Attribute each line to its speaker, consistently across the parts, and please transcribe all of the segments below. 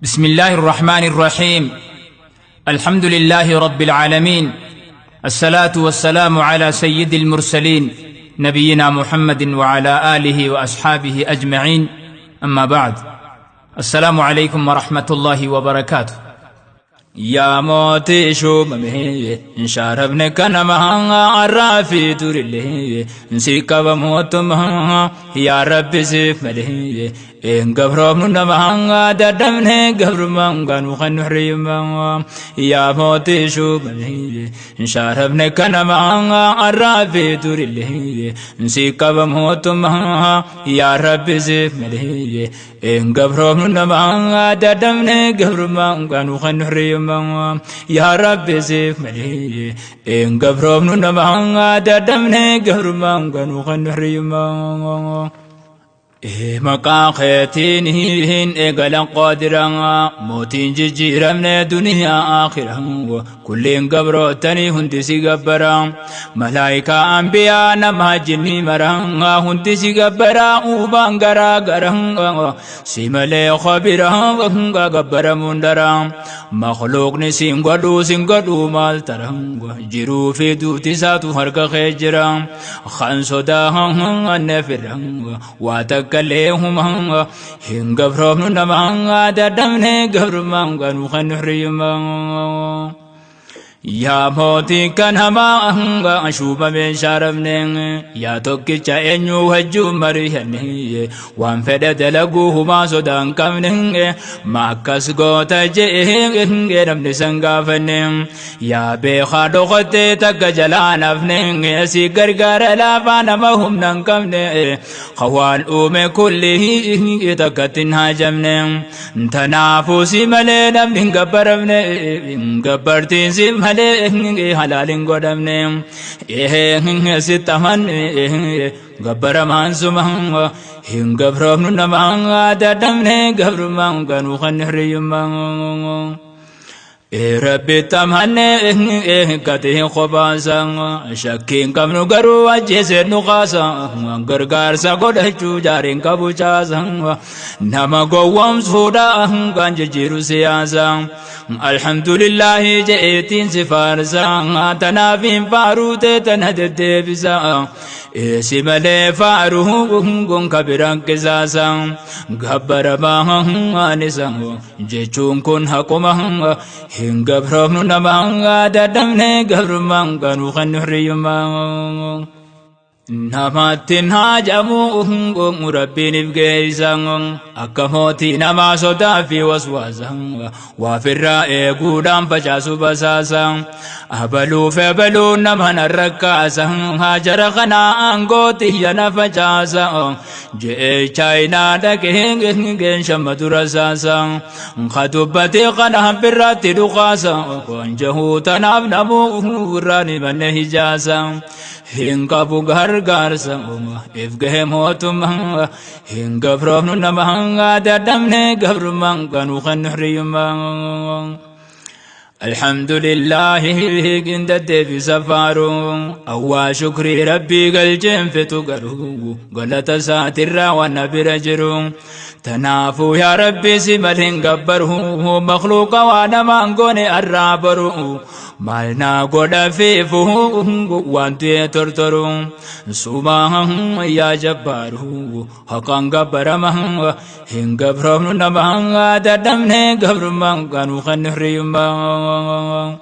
Speaker 1: بسم الله الرحمن الرحيم. الحمد لله رب العالمين، الصلاة والسلام على سيد المرسلين نبينا محمد وعلى آله وأصحابه أجمعين، أما بعد. السلام عليكم ورحمة الله وبركاته. يا موتي شو ممي انشاربني كان مهانا عرافي توري نسيك بموت مهانا يا ربي سيف ملي إن قبرمنا مهانا ددمني قبر مانغا نخنحري مهانا يا موتي شو ممي انشاربني كان مهانا عرافي توري نسيك بموت مهانا يا ربي سيف ملي إن قبرمنا مهانا ددمني قبر مانغا نخنحري يا ربي سيف ملي إن قبرمنا نمعنا ددمني قبر مانغا نخنحري مانغا مقا خيتين هين إقلا قادرا موتين جيجيرا من دنيا آخرا كلين قبرو تاني هندسي قبرا ملايكا أنبياء نما جني مرا هندسي قبرا وبانقرا قرا سيمالي خبرا وهنغا قبرا مندرا مخلوق نسين قدو مالترا جيرو في دوتي ساتو هرقا خيجرا خانسو داها نفرا واتك كلهم هن قبرهم نمعا ددمني قبر مانغا نخنحري مانغا يا موتي كان هما أشوب من شاربني يا توكيشا إنيو هجو مريهني وان فدد لقوهما سودان كمني ما كسقو تجيه نمني سنقافني يا بيخا دخطي تك جلان افني سي قرقار لافانا مهم ننكمني خوال أومي كله تكتن هاجمني تنافسي ملي نمني قبرمني قبرتين سي halalin godamne sitaman gabbaraman sumanga hin gabramnu namanga dadamne gabruman ganu khanriyumang ربي تمهني كته خبازا شكين كم نقرو أجسر نقاسا غرغار سقود جارين كبوشاسا نما قوام سودا كان جيرو سياسا الحمد لله جئتين سفارسا تنافين باروت تنهدت بسا سمالي فاروه كبيران كزاسا غبر باها نسا جيشون كن حكوما هن قبرهم نمانغا ددمني قبر مانغا نخنحري مانغا نماتين هاجمو مربين بقيسان أكموتي نما صدا في وسواسا وفي الرائي قودام فجاسو بساسا أبلو فبلو نمان الركاسا هاجر خنا أنقوتي ينفجاسا جئي چاينا دكين شمت رساسا خطبتي قنا برات دقاسا وانجهو تناب نمو راني من هجاسا هنقبو غرغار سمو إفقه موتم هنقب رومن نمهنغا ددمني قبر مانغا نخنحري مانغا الحمد لله قندت في سفارو أوا شكري ربي قلجم في تقرو قلت ساتر ونبي رجرو تنافو يا ربي سمالين قبره مخلوق وانا مانغوني الرابرو مالنا قد فيفو وانتي ترترو سبحان يا جبارو حقا قبر مهنغ هن قبرهم نمهنغ ددمني قبر مانغا نخنحري مانغا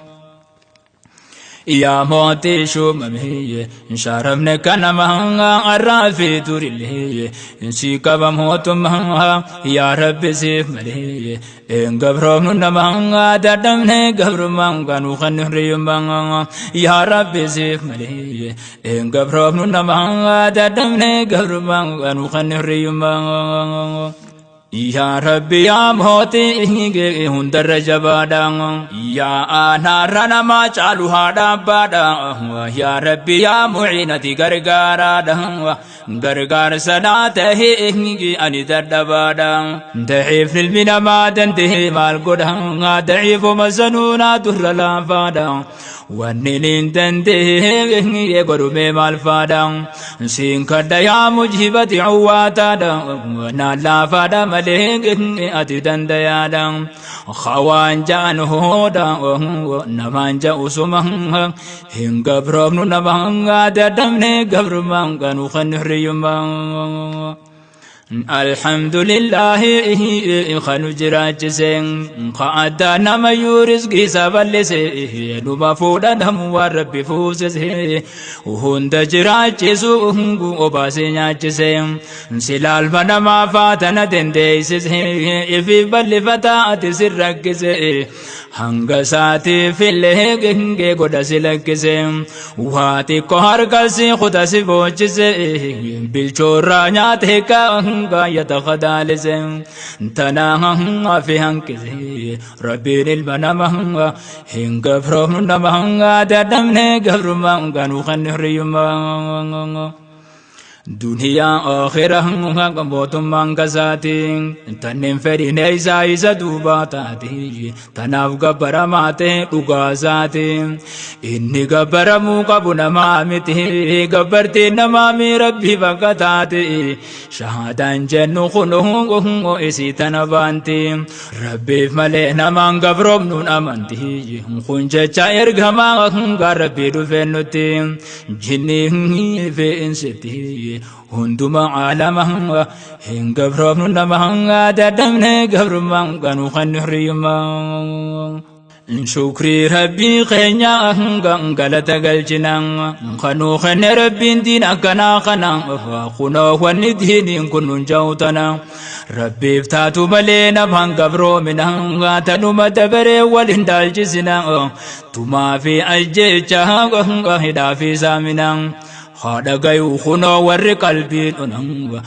Speaker 1: يا موتي شو ممي انشاربني كان مهنغا عرافي توري انسيك بموت مهنغا يا ربي سيف ملي إن قبرهم نمهنغا ددمني قبر مانغا نخنحري مانغا يا ربي سيف ملي إن قبرهم نمهنغا ددمني قبر مانغا نخنحري مانغا يا ربي يا موتي هندر جبادا يا أنا رنا ما چالوها دابادا يا ربي يا معينتي غرغارا غرغار سناته أني دردبادا ضعيف المنا ما تنتهي مال قدها ضعيف مزنونا در لافادا ونين تنتهي قرب الفادم سين كدا يا مجيبة عواتا نالا فادا ملك أتدن ديادا خوان جانه دا نمان جاء سمه هن قبرم نبانغا دمني قبر مانغا خنريم الحمد لله خنو جراج سين خادا نما يورزقي سبلسي نوبا فودا نم ورب فوسسي وهند جراج سوغو وباسينيا سين سلال فنما فاتنا دنديسي في بل فتاة سرقسي hanga saati fille genge goda silakise wati ko har kalsi khuda si bochise bilchora nyaate ka hanga yatakhadalise tana hanga fi hankise rabbil banama hinga from namanga dadamne gabruma ganu khanriyuma dunia akhirah hanga botum mangazati tanem feri neisa isa dubatati tanav gabaramate ugazati inni gabaramu kabuna mamiti gabarti namami rabbi vakatati shahadan jannu khunu isi tanabanti rabbi male namang gabrom nun amanti khunja chair gama rabbi dufenuti jinni fe insiti hunduma alama hinga from namanga dadamne gabruma ganu khanriyuma شكري ربي خينيا غلطة قلجنا خنو خن ربي دينا كنا خنا خنا وندين كن جوتنا ربي فتاتو ملينا بانقبرو منا تنو مدبري والهندال جزنا تما في أجيجا هدا في زامنا hada gayu khuno warri qalbi onanga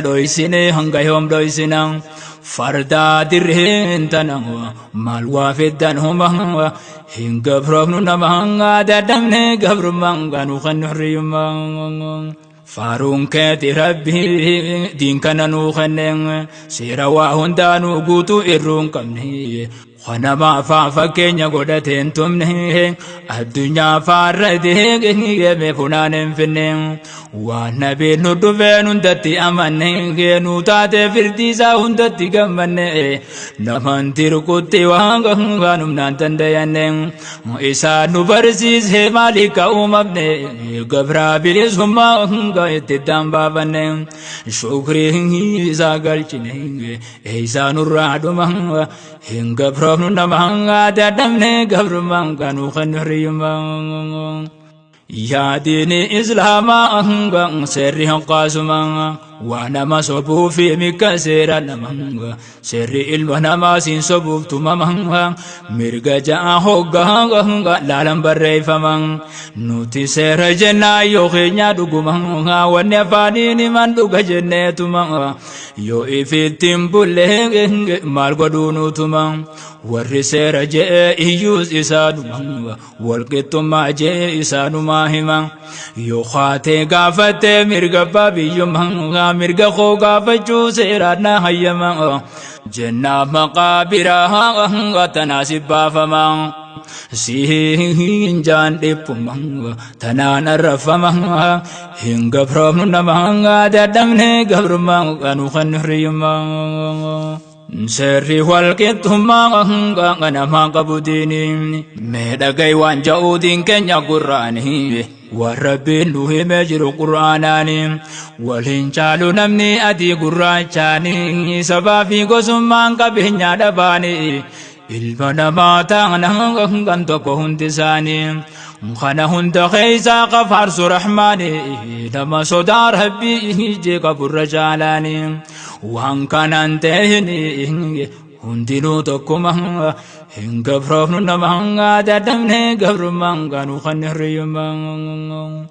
Speaker 1: doisine hangayom doisinang farda dirhen tananga malwa fiddan huma hinga prognu namanga dadamne gabrumanga nu khanriyuma farun kati rabbi din kananu khaneng sirawa hundanu gutu irrun kamni خنما فاكين غدتين تمنه الدنيا فارده مفنان فنن والنبي ندفن دتي امنه نوتات فرديسا هندتي كمنه نمن تركوتي وانغانم نانتندين إسا نبرسيس مالك أمبنه غبرا بلسهما غايت دامبابنه شكري زاغلچنه إسا نرعد مهنغ هنغ برو namanga dadamne gabrumang kanu khanriyumang ya dini islama angang serri hanqasumang wa nama sobu fi mikasera namanga serri ilmu nama sin sobu tumamang mirga ja hogga lalam barreifamang nuti sera jenna yo khenya dugumang wa nefani ni manduga jennetumang yo ifitim bulle malgodunu tumang والرسالة جاء يوز إسانو والقطمة جاء إسانو ماهما يخاتي قافة مرقى بابي يمهنغا مرقى خو قافة جو سيرادنا هيما جنة مقابرها تناسب بافما سيهين جان ديبما تنانا رفما هنگا پروم نمانغا دادمني قبرما كانو خنريما سري والكتما غنا ما قبوديني مدغاي وانجاودين كنيا قراني وربي نوه مجر قراناني ولنجالو نمني ادي قرانشاني سبا في قسمان كبهنيا دباني ilmana matang nang ganto ko hundisani khana hunda khaisa qafar surahmani dama sodar habbi je kabur jalani wan kanante ni hundino to kuma hinga frofnu namanga dadamne gabrumanga nu khanriyumang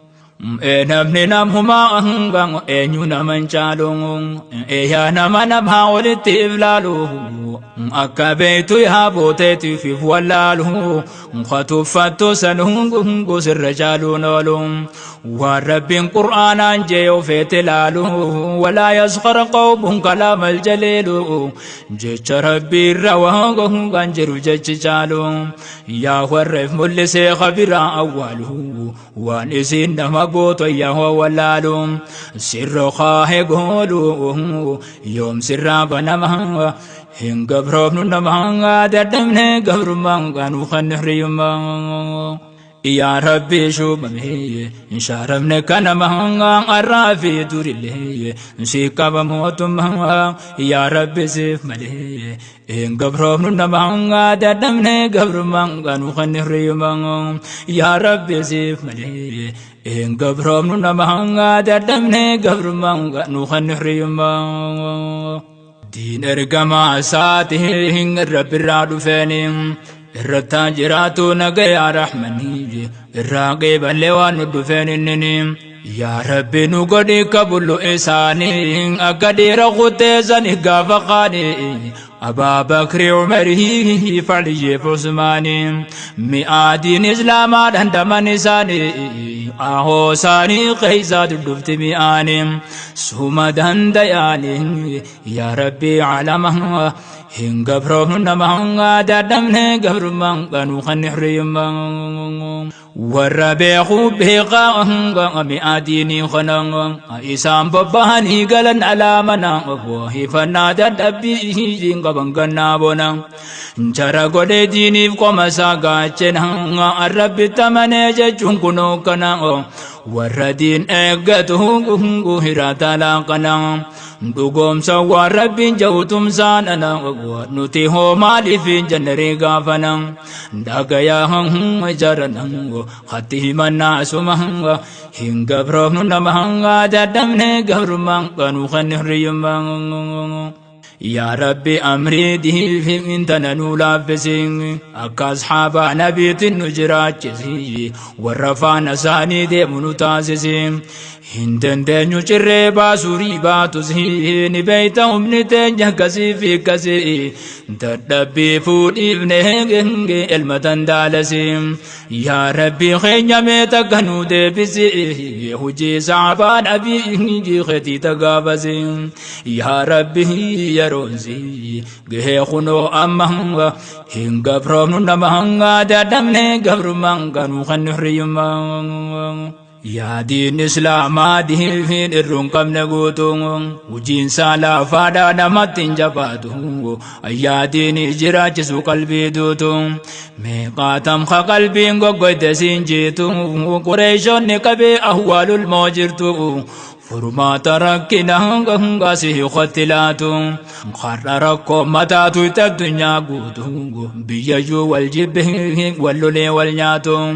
Speaker 1: namni namhuma hangang eenyu naman caalung yaa nama nama walitti iflaalu akka beeytu yaa booteetiif if wallaalu katuffattu sanungu sirra caaluun oolu waan rabbiin qur'aanaan jee ofeete laalu walaa yaskhar qawmun kalaamal jaleelu jecha rabbiirra waan jiru jechi caalu yaa warreef mul'isee khabiraa awwaalu waan isin nama gooto yaa wallaalu sirra kaahe goolu yoom sirraa banama hin gabroofnu nama dadhabne gabrummaan qaanu kan hiriyummaa يا ربي شو بمهي إن شاربنا كان مهنغا الرافي دور اللي نسيكا بموت مهنغا يا ربي سيف ملي إن قبرهم مهنغا دادمنا قبر مهنغا نخنه ريما يا ربي سيف ملي إن قبرهم مهنغا دادمنا قبر مهنغا نخنه ريما دين ارقما ساتهين الرب الرادو فانين irrattaa jiraatu nagaya rahmanii irraa qeebalee waan nu dhufeen innini yaa rabbi nu godhi kabullu isaanii akka dhiira kuteessani gaafa qaanii أبا بكر عمره فعلي عثماني مئادين إسلاما عندما نساني أهو ساني قيسات الدفت مئاني سومدان دياني يا ربي علمها هن قبرهم نمهنغا دادمنا قبر من قانو خنحريما والربيع بيقاهنغا مئادين خنغا إسام بباني قلن على منا وهي فنادا دبيه بنغنا بونا جرا غودي ديني كوما ساغا چنها الرب تمنه جونكونو كنا وردين اغتو هراتا لا كنا دوغوم سوا رب جوتم ساننا نوتي هو مالي في جنري غافنا دغيا هم جرنا خطي منا سمها هين غبرهم نمها ددمنه غرمان كانوا خنريما يا ربي أمري ديفهم انتنا نولافسين أكا أصحاب نبيت النجرات جزي ورفع نساني دي منتازسين هندن دنيو چرے باسوری باتوزي نبيتهم نتنجه كسي في كسي تدبي فود ابنه المتن دالسين يا ربي خينيا ميتقنو دي بسي هجي صعبان أبي خطي تقابسين يا ربي يا رونزي جه خنو أمهنغا هن قبرهم نمهنغا دادمني قبر منغا خنحريما يا دين إسلام دين في الرنقم نقوتون وجين سالا فادا نمatti جباتون يا دين جراج سو قلبي دوتون ميقاتم قلبي قد سنجيتون قريشون نقبي أهوال الموجرتون فرما تركنا غاسي قتلاتو خرركو متاتو الدنيا غوتو بيجو والجبه واللولي والنياتو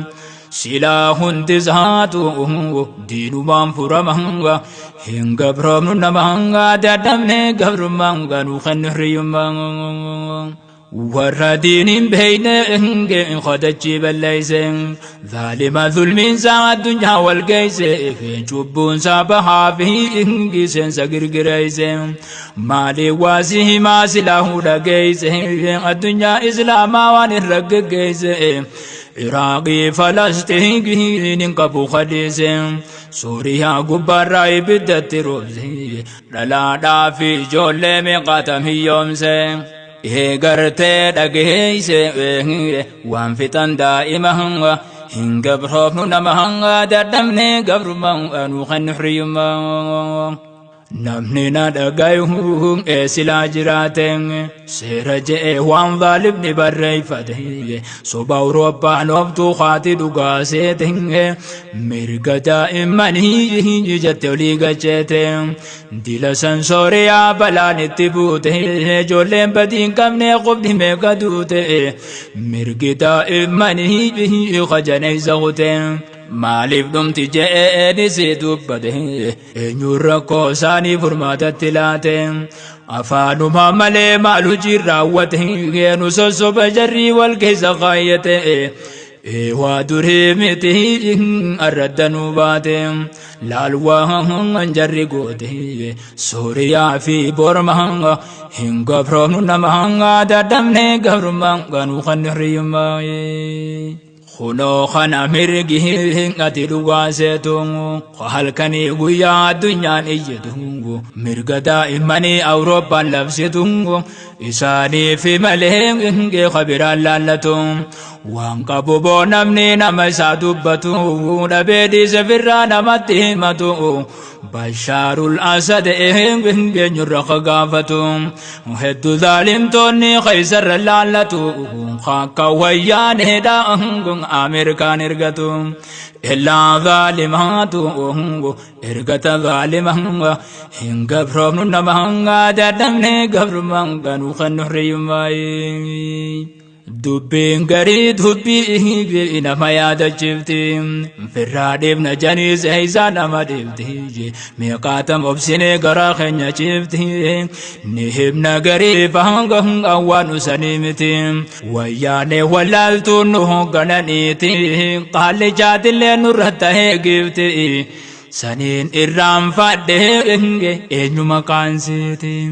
Speaker 1: سلاح انتزهاتو دينو بام فرمانغا هن قبرم نمانغا دادمني قبرمانغا نخنحريما والردين بينهم خدتشي بالليسين ظالم ظلم ساعة الدنيا والقيس في جبون سابها فيه قيسين سقرقريسين مالي واسيه ما سلاح لقيسين الدنيا إسلاما وانرق قيسين عراقي فلسطين قبو خديسين سوريا قبراء بدت روزي للا دافي جولي مقاتم يومسين إيغرتي دقيسي وان فتن دائما هن قبرهم نمهنغا دردمني قبر من خنحريما namni na dhagayuun silaa jiraateen seera je'e waan dhaalibni barreeffate soba Awurooppaan oftuu haati dhugaa seete mirga daa'immanii jette olii galcheete dila san Sooriyaa balaan itti buute ijoolleen badii hin qabne qubni meeqa duute mirgi daa'immanii kajaneessa kute maaliif dhumti je'een si dubbate eenyuun rakkoo isaanii furmaatatti laate afaanuma malee maalu jirraawwate nu sossoba jarrii wal keessa kaayyate وادري متي أردنوا باتم لالوان جري قوتي سوريا في بورما هنگا برون نمانغا ددمني غرمان غنو خنريماي خنو خنا مرغي غتي دواسيتو خالكني غيا دنيا نيجدو مرغدا إيماني أوروبا لبسيتو إساني في ملهم خبر اللالتو وانقبو بونمني نمسا دبتو نبيدي سفرا نمatti himatu bashaarul asad بنجرق قافتو هدو ظالمتوني خيسر اللالتو خاكا ويان هداهم أمريكان ارغتو إلا ظالماتو ارغت ظالمهم هنگا برون نمانغا ددمني غبرمان غنو خنريماي دبين غري دبي إنما يادجفتي فرادب نجاني زيزان ما دبتي ميقاتم أبسني غراخن يجفتي نهب نغري فهنغن أوان سنيمتي وياني ولالتو نهو غنانيتي قال جاد لنرته غفتي سنين إرام فاده إنما كانسيتي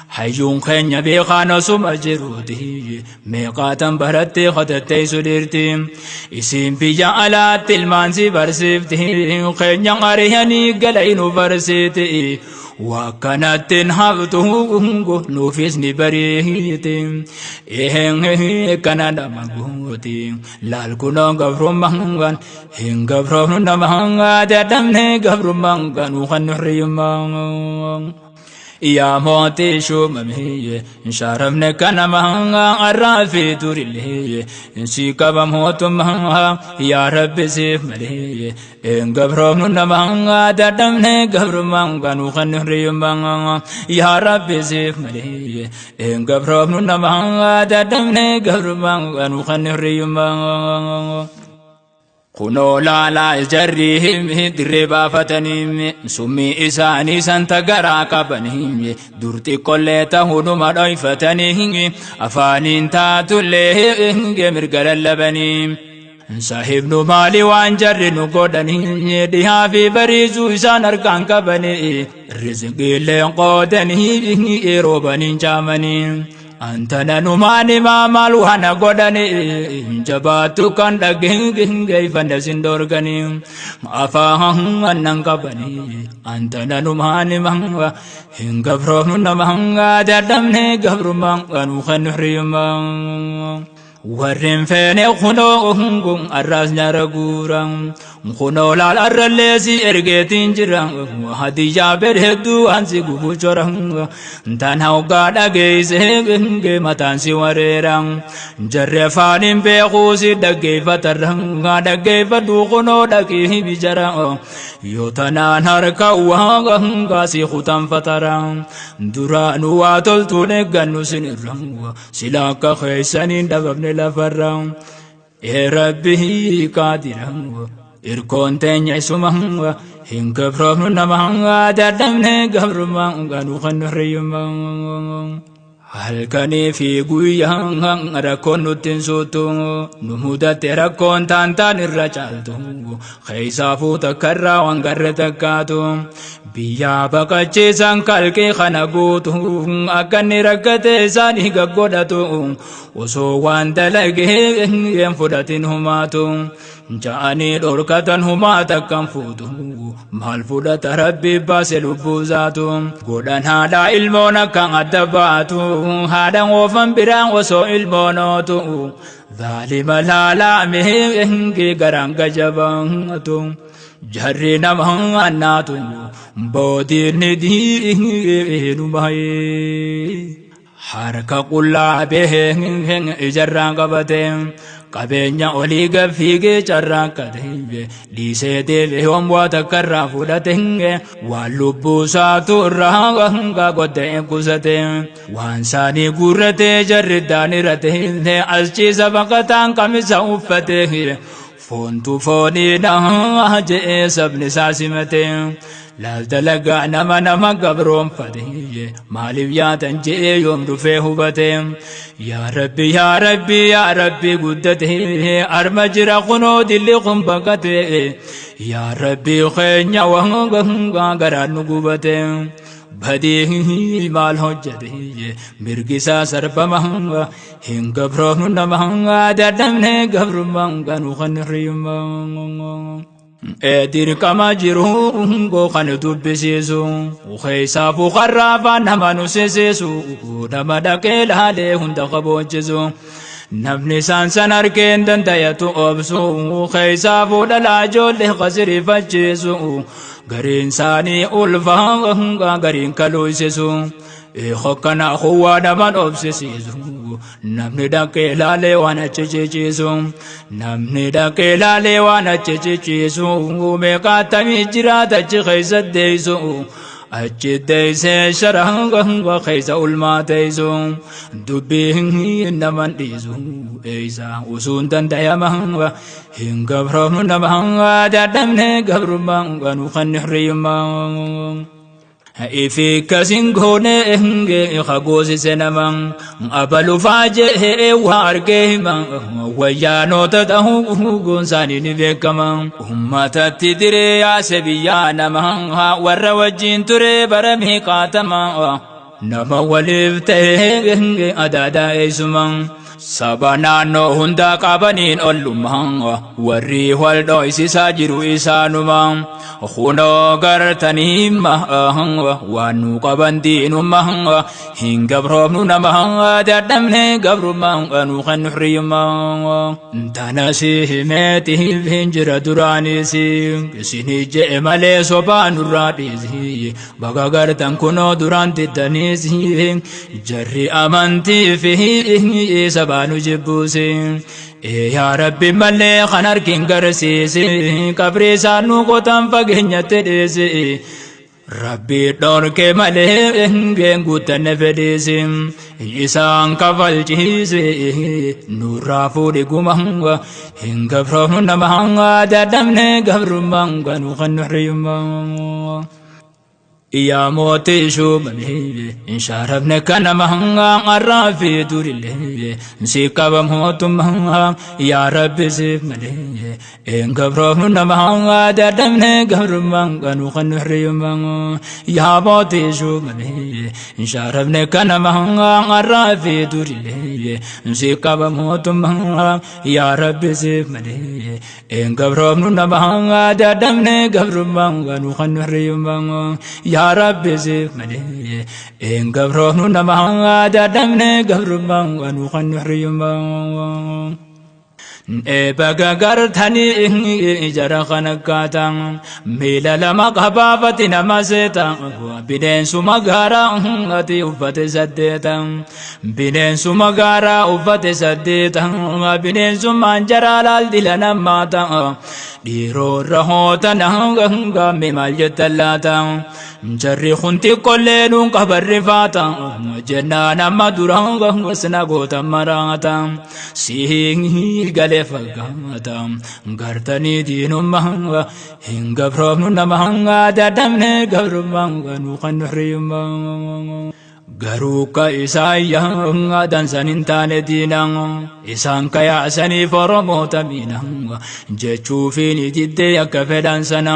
Speaker 1: حيون خنيا بيخانا سمجرودي ميقاتم برتي خطتي سدرتي اسم بيجا على تلمانسي برسفتي خنيا غرياني قلعينو برسيتي وكانت هفتو نوفيسني بريتي إيه كندا مغوتي لالكونا غفرم مانغان هين غفرم نمانغا ددمني غفرم مانغان وخنريمان يا موتي شو ممهي شارمنا كان مهنغا الرافي توري انسيكا بموت مهنغا يا رب سيف ملي ان غبرون مهنغا ددمنا غبر مانغا نخنري مانغا يا رب سيف ملي ان غبرون مهنغا ددمنا غبر مانغا نخنري مانغا خنو لا الجريهم دربا فتنيم سمي إساني سنتقرا قبنهم درتي قلتا هنما ضيفتنهم أفانين تاتو الليه مرقل اللبنيم صاحب نمالي وانجر نقودني ديها في بريزو إسان أركان قبني رزقي اللي قودني إيروبني جامني أنتنا نماني ما مالوهانا قدني جباتو كان دقين فندسين دورغني أفاهم أنن قبني أنتنا نماني مهنغا هنگا فرون نمهنغا دردمني قبر مهنغا نخنحري مهنغا ورين فيني خنو الراس نرغورا خنو لال الرلسي ارغتين جرا وهديا برهدو انسي غوچورا تنهاو غادا گيسه متانسي وريرا جرفانين بيخوسي دغي فترن غادا گي فدو خنو دغي بجرا يوتنا ناركا وغاسي ختم فترا درانو واتل تونغنو سنرا سلاك خيسنين دبن لفرا يا ربي قادرا إركون تنيا سمعوا هنك فرهم نمعوا دردمنا قبر ما قالوا خنريما هل كان في قويا ركون تنسوتو نمودا تركون تانتان الرجالتو خيسافو تكرا وانقر تكاتو بيا بقى سانكالكي خنقوتو أكني ركت ساني قدتو وسوان دلقي ينفدتين هماتو جاني دوركتن هما تكن فوتو مال فودت ربي باسل بوزاتو قدن هذا علمونا كان أدباتو هذا وفن بران وسو علمونوتو ظالم لا مهنجي غرانك جبانتو جري نمهن أناتو بودي ندي نبهي حركة قلا بهن إجران قبتين قبينيا أوليغا فيغي چراكته ليسيتي بهم واتكرا فودتين واللبو ساتو راغا قدين قستين وانساني قرتي جرداني رتين أسجي سبقتان قمسا وفتين فونتو فوني نهاجئ سبن ساسمتين laal dalagaa nama gabroonfate maaliif yaatan jee yoom dhufee hubate yaa rabbi guddate arma jira kunoo dilli kun baqate yaa rabbi keenya wanga garaan nu gubate badii maal hojjate mirgisaa sarbama hin gabroomnu nama dadhabne gabrummaan kanu kan hirriyumma dirqama jiru kan dubbisiisu keessaafuu qarraafaa nama nu sisiisu nama dhaqee laalee hunda qaboochisu namni san arkeen dandayatu obsu keessaafuu dhalaa ijoollee qasirifachiisu gariin saanii ulfaa gariin kaluusisu hokkana huwaa naman obsisiisu namni dhaqee laalee waan achi ciciisu namni dhaqee laalee waan achi ciciisu meeqaatamii jiraata achi keessa deeysu achi deeysee sharaa keessa ulmaa teeysu dubbii naman dhiisu eeysa usuun dandayama hin gabroomnu nama dadhabne gabrummaan kanu kan hirriyummaa ifi kasin goone kagoosise nama abalu faajee waa argee hima wayyaanota ta'uu goonsaanii ni beekama ummatatti diree yaase biyyaa nama warra wajjiin ture bara meeqaatama nama waliif ta'ee adaadaa eeysuma saba naannoo hunda qabaniin ollummaa warri wal dho'isisaa jiru isaanuma kunoo gartanii waan nu qaban diinummaa hin gabroomnu nama dadhabne gabrummaa kanu kan hirriyummaa tana si himeetiif hin jira duraanis isinii je'e malee sobaa nurraa dhiisi baga gartan kunoo duraan tittaniis jarri amantii fi sabaanu jibbuusi yaa rabbi malee kan harkin garsiisi qabrii isaanuu qotan fageenyatti dhiisi rabbi dhorke malee guutanne fedhiisi isaan kafalchiisi nurraa fuudhi guma hin gabroomnu nama dadhabne gabrummaan kanu kan hirriyummaa يا موتي شو بمهيلي إن شاربنا كان مهنغا عرافي دور الليل نسيكا بموت مهنغا يا رب سيف مليلي إن قبرهن مهنغا دردمنا قبر مهنغا نوخن حريم يا موتي شو بمهيلي إن شاربنا كان مهنغا عرافي دور الليل نسيكا بموت مهنغا يا رب سيف مليلي إن قبرهن مهنغا دردمنا قبر مهنغا نوخن حريم يا رب زيف ملي إن قبرهن نما دردمنا قبر ما ونخن حريم بقى قرتني جرى خنقاتا ميلا لما قبابة نمسيتا بنين سمقارا أتي أفت سديتا بنين سمقارا أفت سديتا بنين سمان جرى لالدل نماتا ديرو رهوتا نهنغا ممال جتلاتا جري خنتي كلين قبر رفاتا جنانا مدرانغا وسنقوتا مراتا سيهي قلي فقاتا قرتني دين مهنغا هن قبرهم نمهنغا دادمني قبر مهنغا نوخن حريم garuuka isaa yaa dansan hin taane diinaan isaan kayaasanii foromoota miinaan jechuufiin diddee akka fedhan sana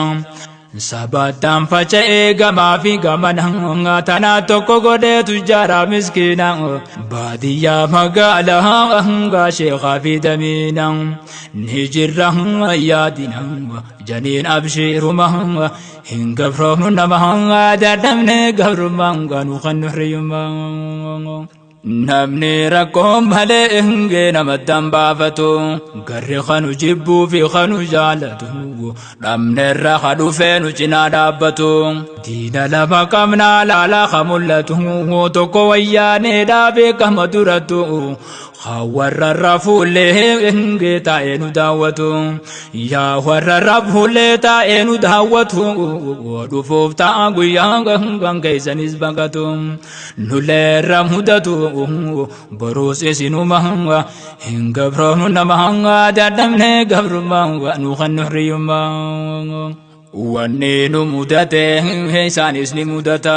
Speaker 1: sabataan faca'ee gamaa fi gamanaan tanaa tokko godhee tujjaaraa miskiinaan baadiyyaa magaalaa sheekaa fi damiinaan ni jirra yaadinaan janiin abshiirumaan hin gabroomnu namaa dadhabne gabrummaan kanu kan hirriyummaa namni rakkoon malee hingee namattan baafatu garri kanu jibbuu fi kanu jaalatu dhabnerra kadhufee nu cinaa dhaabbatu diina lama qabnaa laalaa ka mul'atu tokko wayyaanee dhaabee kama duratu warra rafuullee hingee taa'ee nu daawwatu yaa warra rafuullee taa'ee nu daawwatu dhufuuf ta'a guyyaa kan keessanis baqatu nulleerra mudatu boruus isinuma hin gabroomnu nama dadhabne gabrummaa nu kan hirriyummaa wanni nu mudate isaanis ni mudata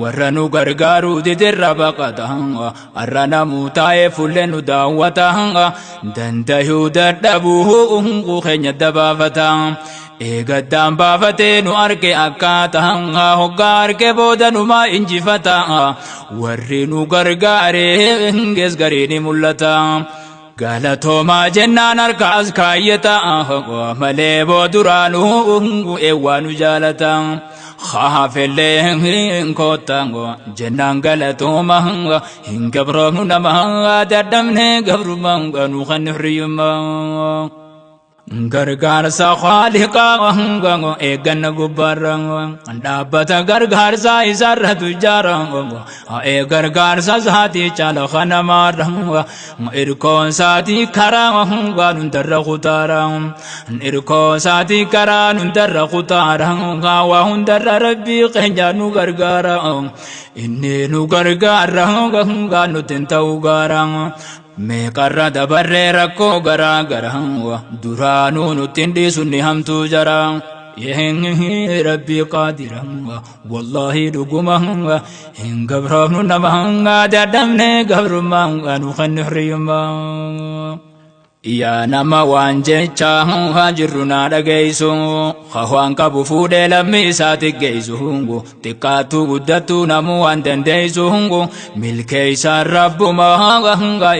Speaker 1: warra nu gargaaru didirra baqata har'a namuu taa'ee fuullee nu daawwata dandayuu dadhabuu keenya dabaafata eegaddaan baafatee nu arge akkaataa hoggaa arge booda numaa injifata warri nu gargaare geesgarii ni mul'ata galatoomaa jennaan harkaas kaayyata malee booduraanu eewwaanu jaalata haafellee koota jennaan galatooma hin gabroomnu nama dadhabne gabrummaa nu kan hirriyyummaa gargaarsa khaliqaa eegganna gubbaarra dhaabbata gargaarsa isaarratu jaara gargaarsa isaatii caala kanamaarra irkoon isaatii karaa hundarra kutaara irkoon isaatii karaa hundarra kutaara waa hundarra rabbii keenya nu gargaara inni nu gargaara nuti hin ta'u gaara meeqarra dabarree rakkoo garaa garaa duraanuu nutti hin dhiisu ni hamtuu jara rabbii qaadira wallaahi dhuguma hin gabroomnu nama dadhabne gabrummaa nu kan hirriyyummaa yaa nama waan jechaa jirru naa dhageessu waan qabu fuudhee lammii isaatti geessu xiqqaattuu guddattuu namuu waan dandeessu milkeessaan rabbuma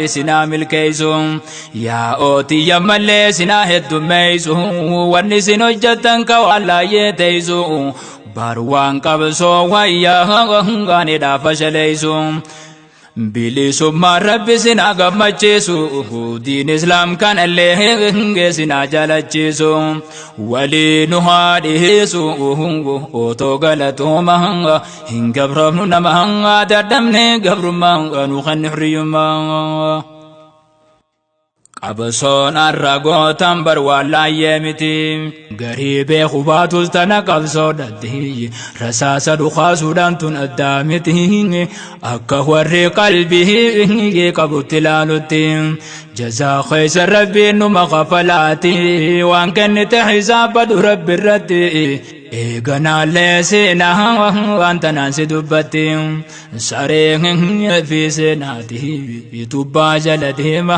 Speaker 1: isinaa milkeessu yaa ootiyya mallee isinaa heddummeessu wanni isin hojjettan ka waan laayyee teessu bar waan qabsoo wayyaa gaanidhaa fashaleessu bilisummaa rabbi sinaa gammachiisu diin islaam kanallee sinaa jaalachiisu walii nu haa dhiheessu otoo galatooma hin gabroomnu nama dadhabne gabrummaa nu kan hirriyyummaa qabsoon arra gootan bar waan laayyee miti garii beeku baatus tana qabsoo dhadhii rasaasa dhukaasuudhaan tun addaa miti akka warri qalbii qabutti ilaalutti jazaa keessa rabbiin numa kafalaati waan kennite hisaabadu rabbi irratti eeganaallee seenaa waan tanaan si dubbatti sareen fi seenaati tubbaa jala deema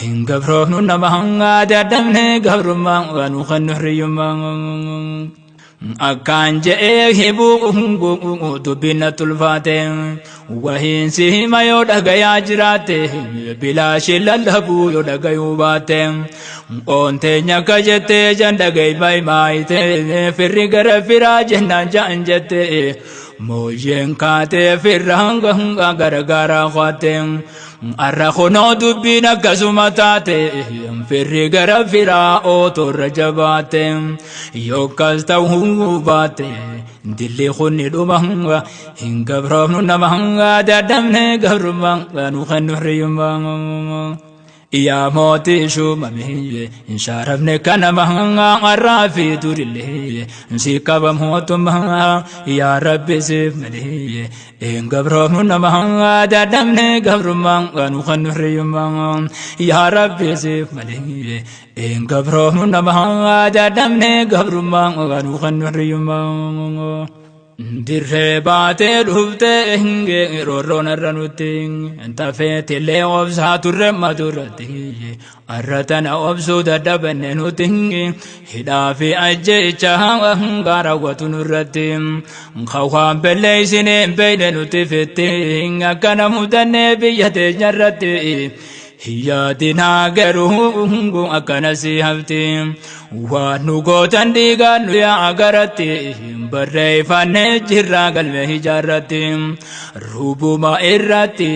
Speaker 1: hin gabroomnu nama dadhabne gabrummaa nu kan hirriyyummaa akkaan je'ee hibuu dubbina tulfaate wahiinsi hima yoo dhagayaa jiraate bilaashi lallabuu yoo dhagayuu baate oonteenya akka jettee jan dhagay maaymaayite firri gara firaa jennaan jaan jette mooyyeen kaatee firraan gargaaraa kwaate arra kunoo dubbiin akkasuma taate firri gara firaa ootorra jabaate yookas ta'uu baate dilli kunni dhuma hin gabroomnu nama dadhabne gabrummaa nu kan hirriyyummaa yaa mootii shuumamee hin shaarafne kanama arraa fi durillee si qaba mootummaa yaa rabbi siif malee hin gabroomnu nama dadhabne gabrummaa nu kan hirriyyummaa yaa rabbi siif malee hin gabroomnu nama dadhabne gabrummaa nu kan hirriyyummaa dirree baatee dhuftee roorroon arra nutti tafeetillee obsaa turre maturratti arra tana obsuu dadhabanne nuti hidhaa fi ajjecha gaarawwatu nurratti kawaan belleeysineen beeyne nuti fitti akkana mudannee biyya teenyarratti hiyyaatinaa garuu akkana si hafti waan nu gootan dhiigaan nu yaa agaratti barreeffannee jirraa galmee ijaarratti rubuma irratti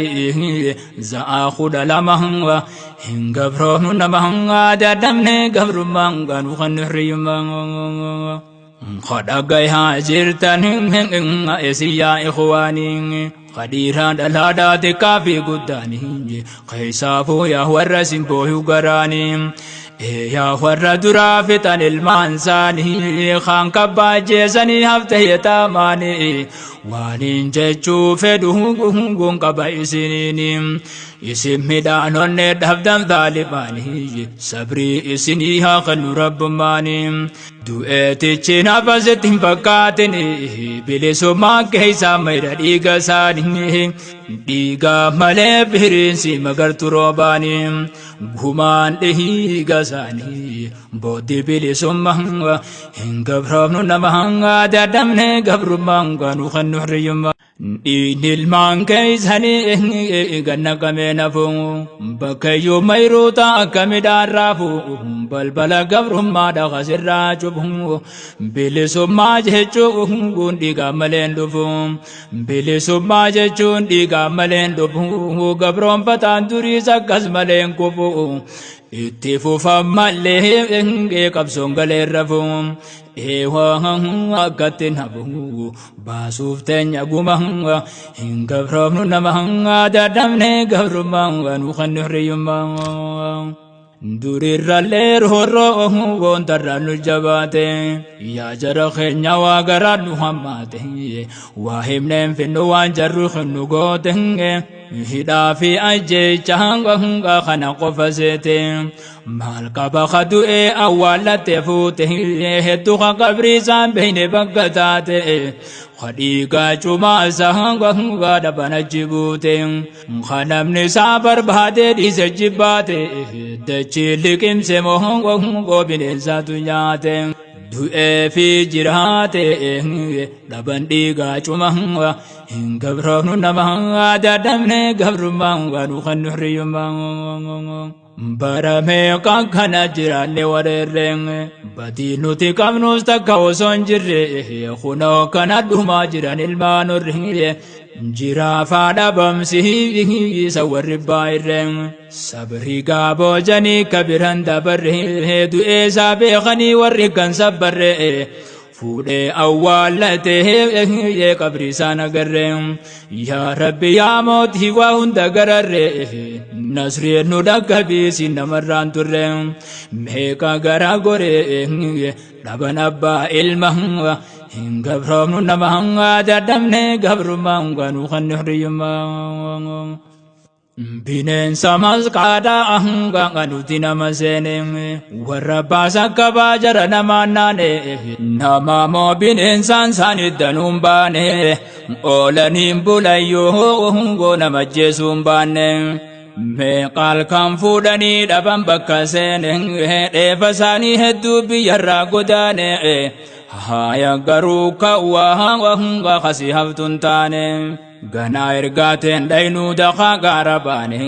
Speaker 1: za'aa 12 hin gabroomnu nama dadhabne gabrummaa nu kan hirriyyummaa khadagayaa jirtan esiyaa ikhwaanii khadiiraan dhalaadhaati kaafii guddaanii keessaafuu yaa warra simbooyuu garaanii yaa warra duraa fixan ilmaan isaanii kaan kabbaajjeessanii hafte yeetaamaanii waaniin jechuu fedhu qaba isiniin اسم دانون دبدم ظالماني صبري اسني ها خلو رب ماني دوئتي چنا بزتين فقاتني بلسو ما كيسا ميرا ديگا ساني ديگا ملي بهرنسي مگر تروباني گمان دهيگا ساني بودي بلسو مهنگا هنگبرابنو نمهنگا دادمني گبرو مانگا نوخن نحريم إنil mangkay sani ganna kame na fu bakayo mayruta kame darafu balbala gabrum mada khasira chubhu bilisu maje chubhu diga malendu fu bilisu maje chun diga malendu fu gabrom patanduri sakas malen kufu ittifu famale kapsongale rafu ewa akatin habu basuf tenya gumanga hinga from namanga dadamne gavrumanga nukhan riyumanga durirraler horro gontarranu jabate ya jara khenya wa garanu hamate wa himnem finno wan jarru khnu gotenge hidafi ajje changa hunga khana qofasete mal kaba khadu e awalate fute hetu qabri sam beine bagatate khadiga chuma sahanga hunga dabana jibute khanam ne sabar bhade disajibate dachilikim se mohongo hungo bine satunyate du'e fi jirate dabandiga chuma hunga hingabronu namanga dadamne gabrumanga nukhan riyumanga barame kankana jirane warereng badi nuti kamnus takao sonjire khuno kana duma jiran ilmanu ringe jira fada bamsi sawar baireng sabri gabo jani kabiran dabarre du esabe khani warrikan sabare fude awalate ye kabri sana garre ya rabbi ya moti wa hunda garare nasri nu dagabi sinamaran turre meka gara gore dabanabba ilmah hinga from namanga dadamne gabrumanga nu khanriyuma binen samas kada ahanga anutina masene warabasa kabajara namanane namamo binen sansani danumbane olanim bulayo go namajesumbane me qal kam fudani dabam bakasene defasani heddu biyarra godane haya garuka wa hanga khasi haftun tane gana ergaten dainu dakha garabane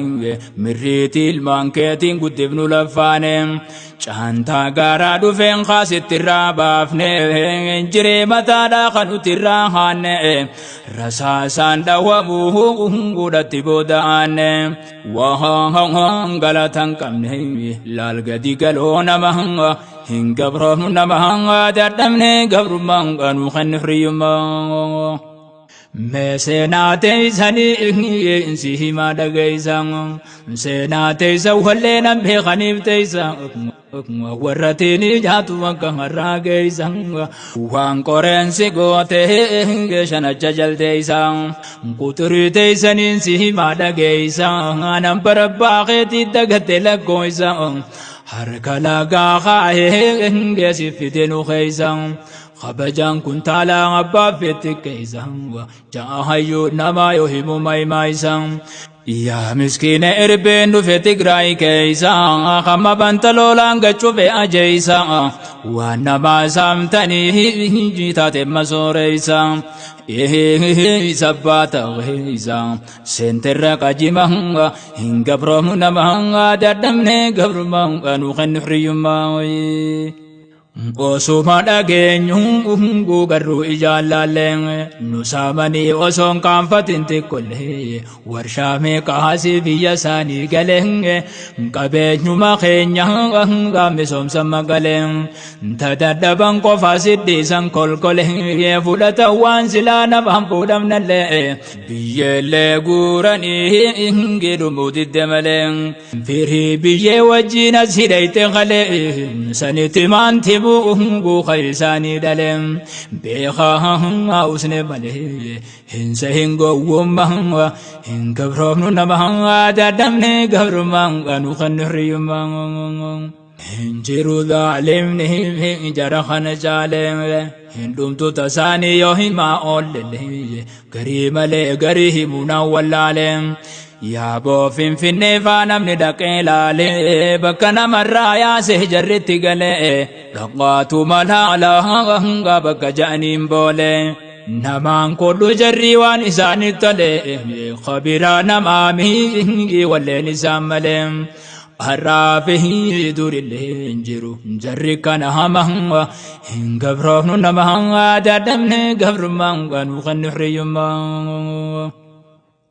Speaker 1: mirritil manketin gudibnu lafane chanta gara dufen khasitirra bafne jire mata da khanutirra hane rasasan dawabu gudati bodane wa hanga kamne lal gadi galona mahanga hinga brahnu namanga dadamne gabrumanga nu khanriyuma mesenate sani insi ma dagaisang senate sawhalle nam be khanif taisang warratini jatu kangaragaisang wan koren sigote ngeshana jajal taisang kuturi taisan insi ma dagaisang anam parabaqeti dagate lagoisang har kala ga khae ngesi fitenu khaisang خبجان كنت على عبا فتك كيسان وجاهيو نما يهمو ماي مايسان يا مسكين اربين فتك راي كيسان خما بنتلولان غچو في اجيسان ونما سامتني جيتات مسوريسان سبات غيسان سنتر قجمهنغا هنگا بروم نمهنغا ددمني غبرمهنغا نوخن حريماوي osuma dhageenyu garuu ijaallallee nusamanii osoon kaanfatin tikkolle warshaa meeqaasi biyya isaanii galee qabeenyuma keenya misoomsa magalee tadadhaban qofa siddiisan kolkolee fudhatan waan silaa nafaan fuudhamnallee biyyeellee guuranii gidhumuu didde malee firii biyyee wajjin as hidhayte qalee sanitti maanti بو خيساني دلم بيخا أوسن ملي هنسا هنغو ومبا هنكبرم نبا دادمني قبرمان ونخن ريمان هنجرو ظالم نهم جرخن جالم هندومتو تساني يوهما أولي قريم لي قريمنا والعالم يا بو فين فانا من دقيلالي بكنا مرة يا سهجرتي قلي رقاتو ملالة هنغا بك جانين بولي نمان كل جري وانسان تلي خبيرا نمامي واللي نسام مليم الرافه دور اللي انجرو جري كان همه إن قبرون نمه دادمني قبر من وخن حريما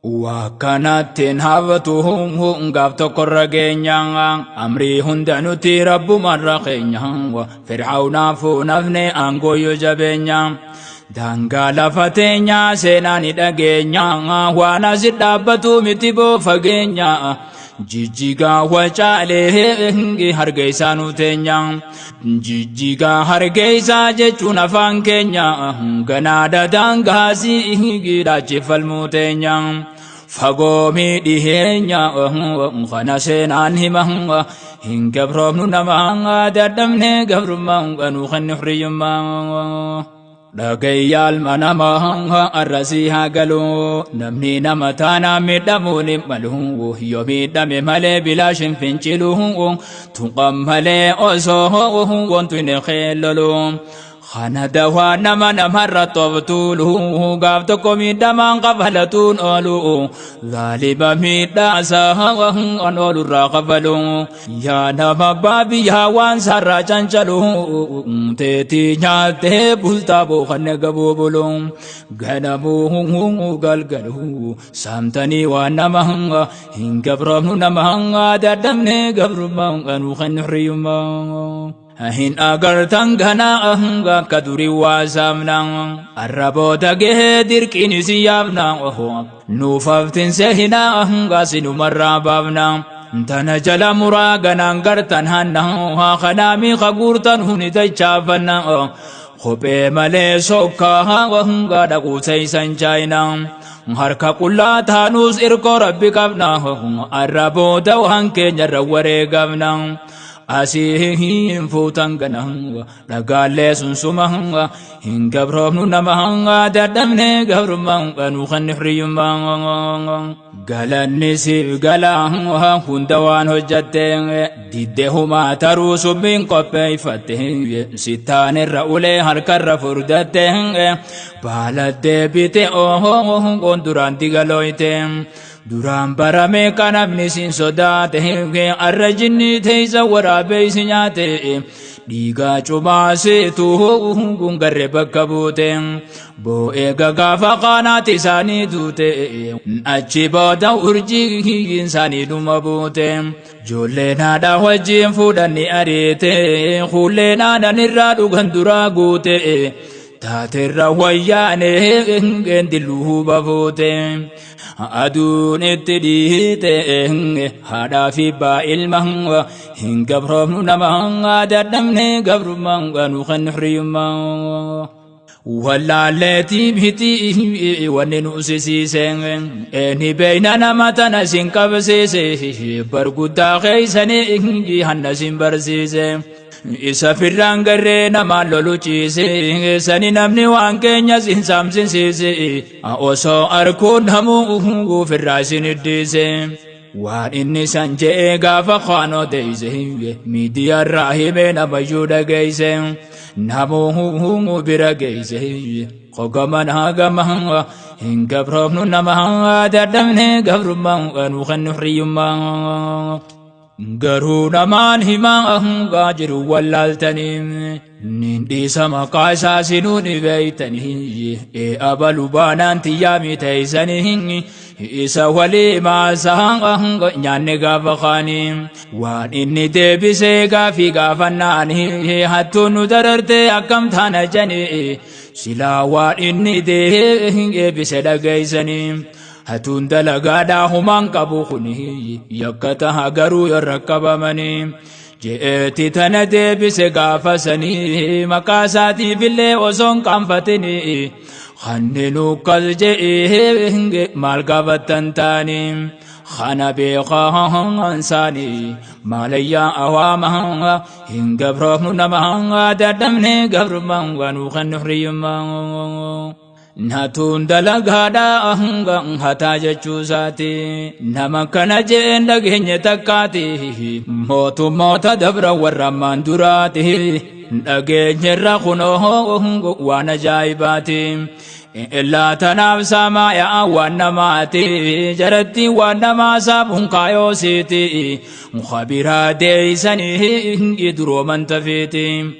Speaker 1: وكانت هابتهم قابت قرقينيا أمري هندنتي رب مرقينيا وفرعون فونفني أنقو يجبينيا دانغا لفتينيا سيناني دقينيا وانا سدابتو متبو فقينيا جيجيغا وچاله هرگيسا نوتينيا جيجيغا هرگيسا جچونا فانكينيا غنادا دانغا سيغي راچي فالموتينيا فغومي ديهينيا خنا سينان همه هنگ بروم نما ددمني غبرم انو خن حريما دغيال منما الرسيها قالوا نمني نمتانا مدمون ملهو يومي دم ملي بلا شنفنچلو تقم ملي اوسو وانتن خيللو خانا دوا نما نمر طبطولو قابتكم دمان قبلتون أولو ذالب ميدا ساها أنولو راقبلو يا نما بابي يا وان سارا چنچلو تيتي نالته بلتابو خنقبو بلو غنبو غلغلو سامتني وانما هنقبرم نما دادمني قبرم أنو خنحريما هين أغرتن غنا أهنغا كدوري واسامنا الربوتا جهدر كينيسي يابنا نوفافتن سهنا أهنغا سنو مرا بابنا تنجل مراغنا غرتن هنها خنامي خغورتن هني تيچافنا خوبه ملي سوكا أهنغا دقو سيسن جاينا harka qullaa taanus irko rabbi qabna arraboota waan keenya irra wareegamna asiin fuutan gananga dhagaalee sunsuma hin gabroomnu nama dadhabne gabrummaan qanu kan hiriyummaan galanni siif galaa hunda waan hojjatte didde humaa taruu subbiin qopheeffatte sittaan irra ulee harkarra furdatte baalattee bite duraan digaloyte duraan barame kanabni sin sodaate arra jinni teeysa waraabeysi nyaate dhiigaa cubaaseetu gungarre bakka buute boo'ee gagaafa qaanaati isaanii tuute achi booda urjii isaanii dhuma buute joolleen haadha wajjiin fuudhanni ariite kuulleen haadhan irraa dhugan duraa guute taaterra wayyaane gendiluu bafuute aduun itti dhiite haadhaa fi abbaa ilma hin gabroomnu nama dadhabne gabrummaan qanu kan hiriyummaa wallaalleetii biti wanni nu sisiise eni beeyna nama tana sin qabsiise barguddaa keeysanii hanna sin barsiise isa firraan garree namaan lolu ciise sani namni waan keenya sin saamsinsiise osoo arguun namuu firraa isin iddiise waan inni san je'ee gaafa qaanoo deeyse miidiyaarraa himee namayyuu dhageeyse namuu bira geeyse qogaman hagama hin gabroomnu nama dadhabne gabrummaan qanu kan hiriyummaa garuu namaan himaa jiru wallaaltanii nin dhiisa maqaa isaa sinuu ni beeytanii abalu baanaan tiyyaami teeysanii isa walii maasaa nyaanne gaafa qaanii waan inni deebisee gaafii gaafannaanii hattuun nu dararte akkam taana janii silaa waan inni deebise dhageeysanii hatun dalagaadhaa humaan qabu kuni yakkata garuu yoo rakkabamanii je'eeti tana deebise gaafasanii maqaa isaatii billee osoon qaanfatini kanneen ukkas je'ee maal gaafattan taanii خانا بيقاهن ساني ماليا أوامها إن قبرهم نمها ددمني قبرهم ونوخن نحريما ناتون دلقادا أهنغا هتاج چوساتي نمكن جين لغين تكاتي موتو موتا دبر ورمان دراتي لغين رخنوه وانا جايباتي إلا تنام سمايا ونماتي جرتي ونما سابهم قايوسيتي مخابرا ديساني يدرو من تفيتي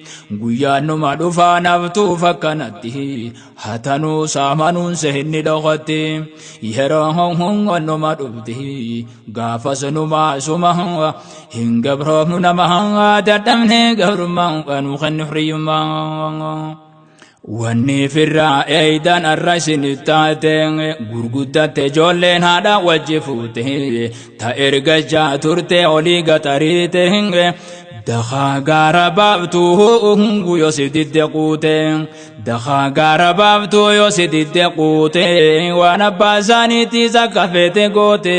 Speaker 1: قيان مدفا نفتو فكنتي حتنو سامنون سهن دغتي يهرهم ونما دبتي غافس نما سمه هنقبرهم نمها ددمني قبرما ونخن حريما wanni firraa eeydan arraisin taateen gurguddatte ijoolleen haadha wajji fuute ta ergachaa turte olii gaxariite dakhaa gaara baaftuu yoo si didde quute dakhaa gaara baaftuu yoo si didde quute waan abbaa isaaniitiis akka feete goote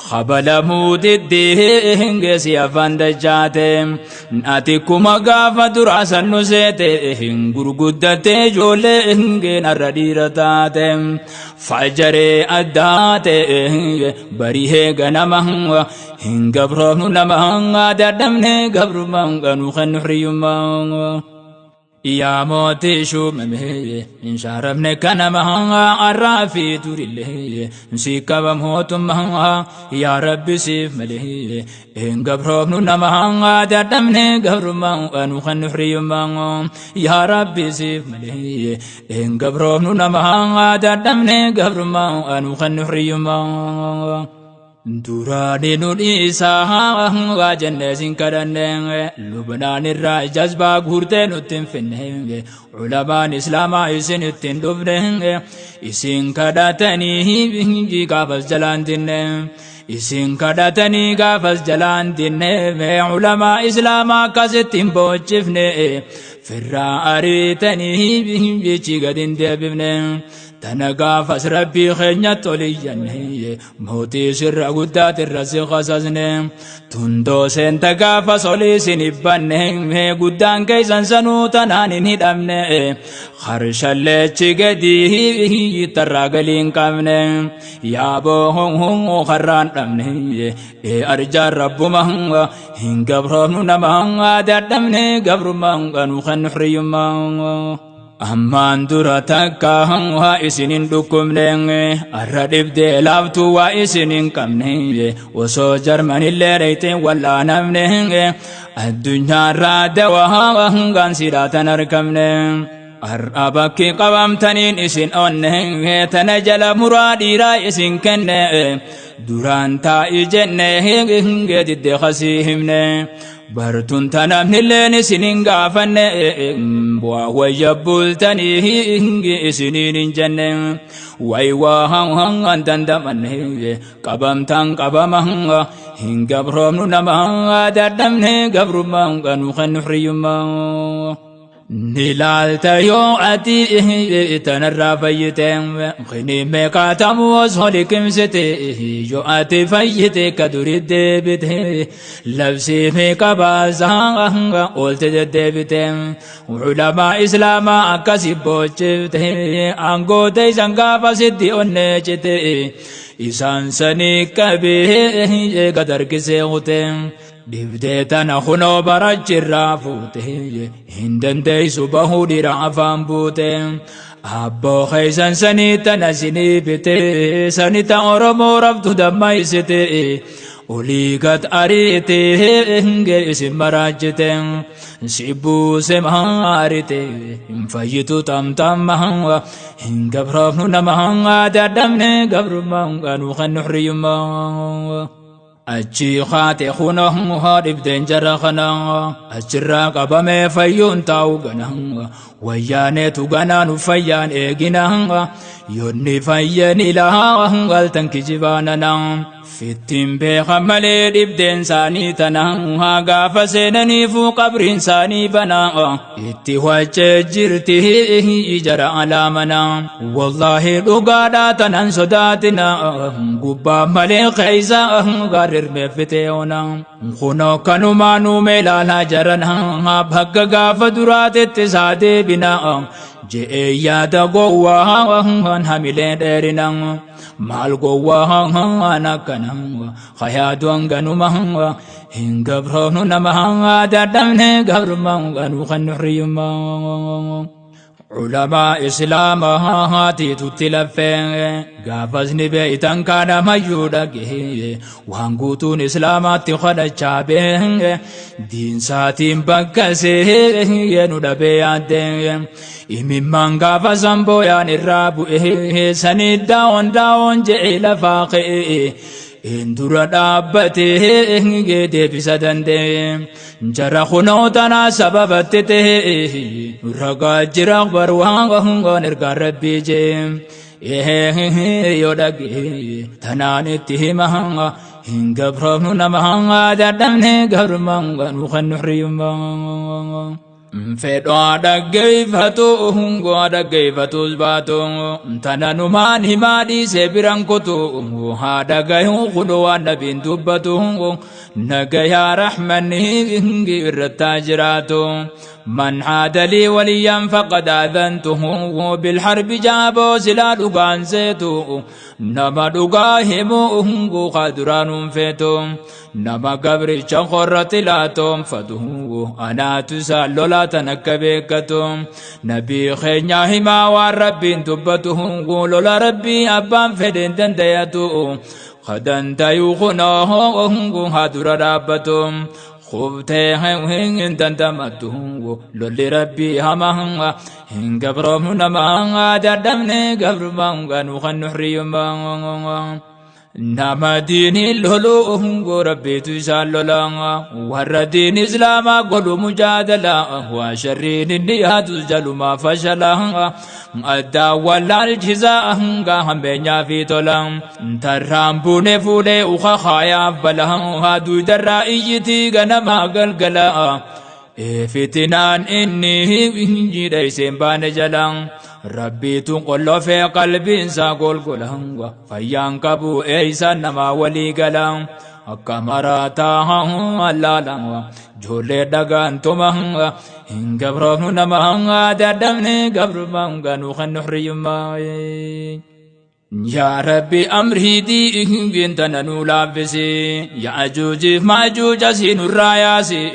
Speaker 1: خبلمو ددي سيافان دجاته ناتي كما غافا دراسا نسيته غرغدته جوله نرديرتاته فجر اداته بريه غنمه غبرهم نمه ددمنه غبرهم غنو خنحريما يا موتي شو ممهي إن شاربني كان مهنغا الرافي توري اللي نسيكا بمهوت مهنغا يا ربي سيف مليه إن قبرهم نمهنغا ددمني قبر مهنغا نخن حري مهنغا يا ربي سيف مليه إن قبرهم نمهنغا ددمني قبر مهنغا نخن حري مهنغا Durani nun isa wa jenne sin kadanne Lubnan irra jazba gurte nutin finne ulaman islama isin utin dubne isin kadatani bingi gafas jalan dinne isin kadatani gafas jalan dinne me ulama islama kasetin bochifne firra aritani bingi chigadin debne تنقافس ربي خينيا توليجنه موتي سر قدات الرسي خسسنه تندو سين تقافس ولي سنبنه قدان كيسان سنو تنانين هدمنه خرش اللي چگدي تراغلين قمنه يابوهم خران قمنه ارجا رب مهنغ هن قبرهم نمهنغ دردمنه قبر مهنغ نخن حريما أمان درتك هوا إسنين دكمنه أردب دلابتو وإسنين كمنه وسوجر من اللي ريتين ولا نمنه الدنيا راد وهنغان سيرات نركمنه أرأبك قوامتنين إسن أنه تنجل مرادي رأيسن كنه دوران تاي جنه جدد خسيهمنه برتون تنام اللين سنين غافن بوا ويبولتني سنين جنن ويواهن أنتن دمنه قبم تن قبمه هن قبرهم نما دردمنه قبرهم نخن حريما نلال تيو أتي تنرى فيتم خني مكاتم وصولكم ستي جو أتي فيتي كدوري ديبته لبسي مكبازا قلت ديبتم وعلماء إسلام أكسي بوچته أنغو تي سنغا فسدي أنجته إسان سني كبه قدر كسيغتم دبديتنا خنو برج رافوته هندن دي سبهو دي رافان بوته أبو خيسان سنيتنا سنيبته سنيتا أورمو ربطو دمايسته وليقت أريته إنجي اسم مراجته سيبو سمهارته انفايتو تم مهنغ إن قبرهم نمهنغ دردمني قبرهم نوخن حريما أجي خاتي خونهم هارب دنجر خنا أجرا قبامي فيون تاو غنا وياني تو غنا نفيان إيغنا يوني فيني لها غلطن كجباننا فيتم بخمالي دبدين ساني تنها غاف سينني فو قبر إنساني بنا اتواجه جرته إجر علامنا والله لغادا تنن صداتنا قبا ملي خيزا غرر مفتيونا خنو كانو مانو ميلالا جرنا بحق غاف درات اتسادي بنا جئ يادا قوة هنميلين ديرنا مال قوة نكنا خيادون غنوما إن قبرون نما دردمنا قبرما غنوخن حريما علماء إسلام هاتي تتلفين غافزني بيتان كان مجودك وانقوتون إسلامات خد شابين دين ساتين بكسي ندبياتين إممان غافزن بويان الرابو سنين داون جئل فاقئ إن درا دابته ديبسا دندي جرى خنوتنا سببتته رقا جراغ بروان نرقا ربي جيم يودك تناني تهمها إن قبرون نمها دردمني قرمان ونخن حريما فدوا دغيفتو هنغو دغيفتو زباتو تنانمان همادي سبران كتو هادغيو خدوا نبين دبتو نغيا رحمني غيرتاجراتو من عاد لي وليا فقد آذنته بالحرب جابو سلال غانزيتو نما دغاهمو قدران فيتو نما قبر شخرت لاتم فتو أنا تسال تنكبكتم نبي خينيا هما والرب دبته قولوا لربي أبان فدين دنديتو خدن تيوخناه هدر رابتم خبته هن دندمته لولي ربي هما هن قبرهم نما دردمني قبرهم غنوخن حريما نما ديني اللولو ربي تسالولا ور دين إسلاما قلو مجادلا وشرين النيات جلو ما فشلا أدى ولا الجزاء هم بينيا في طلا ترام بوني فولي وخا خايا بلا هادو درائيتي غنما قلقلا فتنان إني جيدي سيمبان جلان ربي تقول في قلبي ساقول قلهم فيان كبو إيسا نما ولي قلم أكامراتا اللالم جولي دقان تمهم إن قبرهم نما دردمني قبرهم غنوخن حريما يا ربي أمري دي إنتنا نولابسي يا أجوجي ماجوج سين الراياسي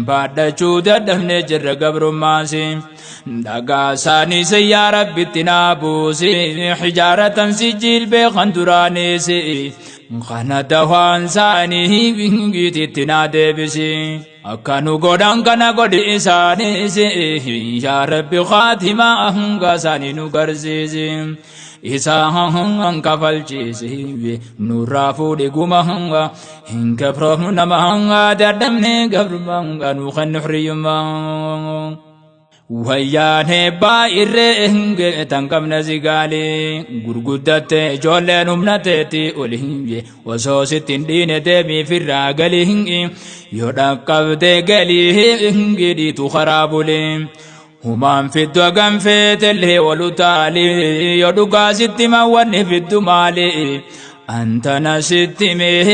Speaker 1: بعد جودة دهن جر قبر ماسي دقا ساني سي يا ربي تنابوسي حجارة سجيل بخندراني سي خانا دوان ساني بيتي تنادي بسي أكانو قدان كنا قد إساني سي يا ربي خاتما أهنغا ساني نقرزيزي إساهن كفالجيسي نورا فودي قمهن إن كفرهم نمهن دردمني قبرمهن نوخن حريما ويانه بايره تنكم نزيغالي غرغدت جولن امنتي اولي وسوستين دين دبي في الراغلي يودقبت غلي دي تخرابولي همان في الدوغم في تله ولتالي يدوغا ستما ون في الدمالي أنت نستمه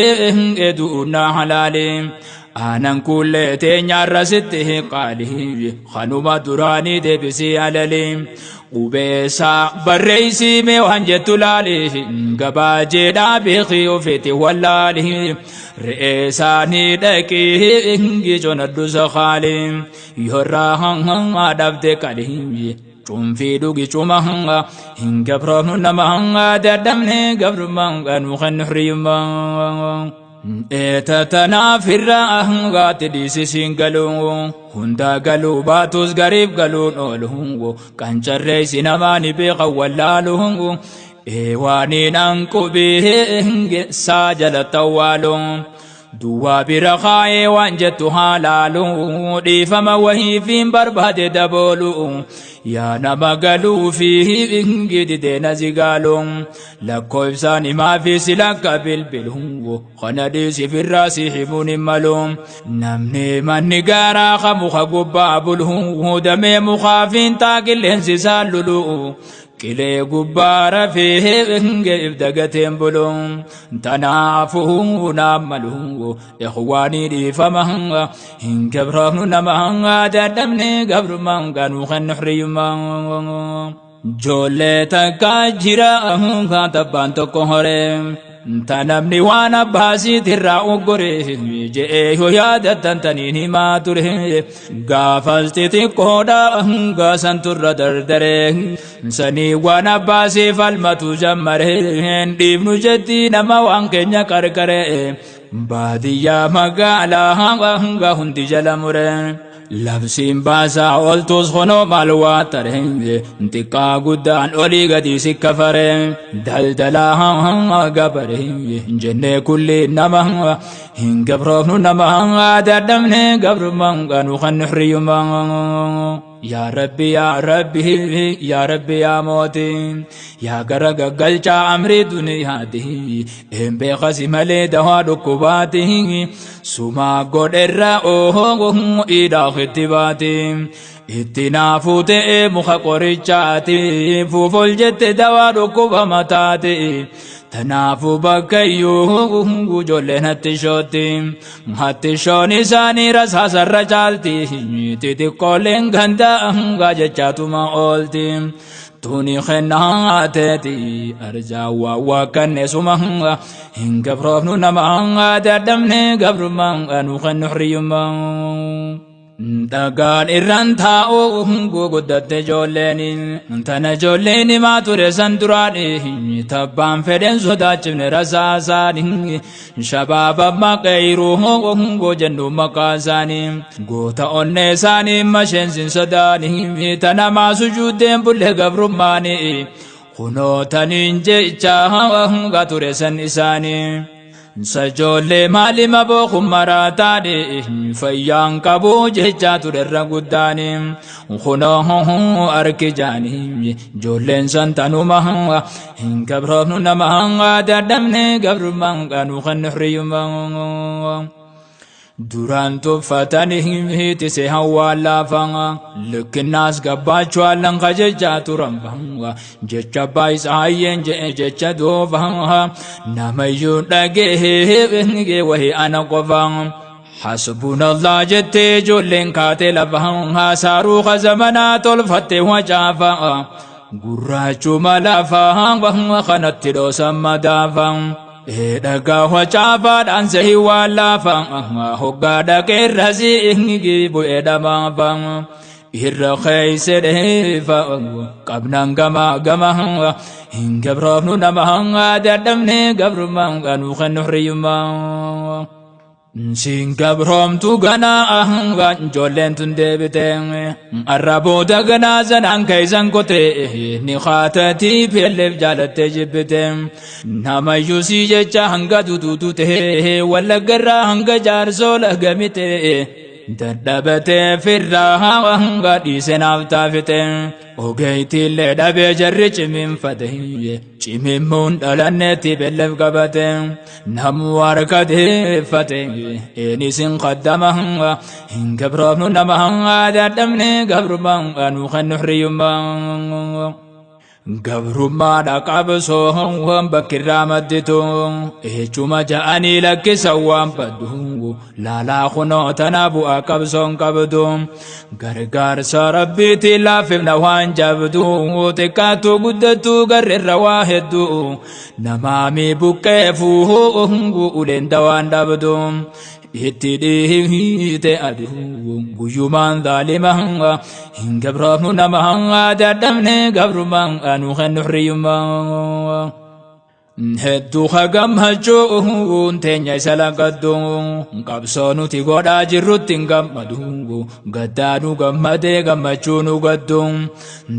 Speaker 1: دون حلالي أنا كل تنيا رسته قالي خنوما دراني دبسي علالي قبيسا بريسي ميوانجة تلالي قباجي دابخي وفتي والالي رئيساني دكي انجي جون الدوس خالي يراهن عدبتك عليه چون في دوغي چومهن هن قبرهم نمهن دردمني قبرمان غنوخن حريما إتتنا في الرأهن غاتدي سيسين قلون هندا قلو باتوس غريب قلون أولهن كان شريسي نماني بيغا والالهن إيواني ننكو بيه ساجل توالون duwwaa bira kaayee waan jettu haalaalu dhiifama wahiifiin barbaade daboolu yaa nama galuu fi gididee na zigaalu lakkoofsaan himaa fi silakka bilbilu kana dhiisifirraa si himuun hin malu namni manni gaaraa ka muka gubbaa bulu damee mukaafiin taa qilleensi isaan lulu qilee gubbaa rafee ibda dagateen bulu tanaafuu naammalu ikhwaanii dhiifama hin gabrafnu nama dadhabne gabrumaan ganuu kan nuhriyumaa joollee takka jira tabbaan tokko horee tanamni waan abbaasiitirraa uggure je'ee yoo yaadattan taniin himaa ture gaafas xixiqqoodha gaasan turra dardare sanii waan abbaasii falmatu jammare dhiifnu jetti nama waan keenya qarqare baadiyyaa magaalaa hundi jala mure labsiin baasaa oltus honoo maal waa tare xiqqaa guddaan olii gadi sikka fare daldalaa gabare jennee kulli nama hin gabroofnu nama dadhabne gabrummaan ganuu kan nuhriyumaa yaa rabbi yaa rabbi yaa rabbi yaa mooti yaa gara gaggalchaa amrii duniyaati hin beekasi malee dawaa dhukkubaati sumaa godherra iidhaaf itti baati itti naafuu ta'e muka qorichaati fuufol jette dawaa dhukkuba mataati tanaafu bakkayyuu ijoolleen hattishoon isaanii rasaasarra caalti xixiqqooleen gandaa jechaatuma oolti tuni kennaateeti arjaawwaa wakkanneesuma hin gabroofnu nama dadhabne gabrummaan ganuu kan nuhriyumaa dhagaan irraan taa'u guguddatte ijoolleen tana ijoolleen himaa ture san duraadhi tabbaan fedhen sodaachifne rasaasaani shabaaba maqeeyruu jennu maqaa isaanii goota onnee isaanii masheensin sodaani tana maasu juuddeen bulle gabrummaani kunoo taniin jecha ture san isaanii sajoolee maalima bookum maraataadhe fayyaan qabuu jecha turerra guddaani kunoo arki jaani ijoolleen san tanuma hin gabroofnu nama dadhabne gabrummaan ganuu kan nuhriyumaa duraan tuffatanii tise hawaan laafaa likkinnaas gabbaachuwaalan kajechaa turan jecha baay'isaayyeen jecha doofaa namayyuu dhagee wahii ana qofaa hasbunallah jettee ijoolleen kaatee lafaa saaruu zamanaa tolfatte wacaafaa gurraachuma lafaa kanatti dhoosan madaafaa dhagaa wacaafaadhaan sahii waan laafaa hoggaa dhaqeerra si'ingi bu'ee dhamaafaa irra keeyse dheefa qabnaan gamaa hin gabroofnu nama dadhabne gabrummaan ganuu kan nuhriyumaa siin gabroomtu ganaa ijoolleen tun deebite arraboota ganaa sanaan keeysan kote ni kaatatii peelleef jaalatte jibbite namayyuu sii jecha hanga tutuutu ta'e wallaggarraa hanga jaarsoo lagamite dadhabatee firraa hanga dhiise naaf taafite ogeeytiillee dhabee jarri cimiinfate cimimmuun dhalanneetti belleef qabate namu harka deeffate enisin qaddama hin gabroofnu nama dadhabne gabrummaan ganuu kan nuhriyumaa gabrummaadha qabsoo bakkirraa madditu echuma ja'anii lakkisan waan baddu laalaa kunoo tana bu'aa qabsoon qabdu gargaarsa rabbiitiin laaffifna waan jabdu xiqqaattu guddattu garrirra waa heddu namaami buqqeefuu uleen dawaan dhabdu itti dhiite aduu guyyumaan zaalima hin gabroofnu nama dadhabne gabrummaan ganuu kan nuhriyumaa hedduu gammachuun teenya isa lagadduun qabsoo nuti godhaa jirrutti hin gammadu gaddaanu gammadee gammachuu nu gadduun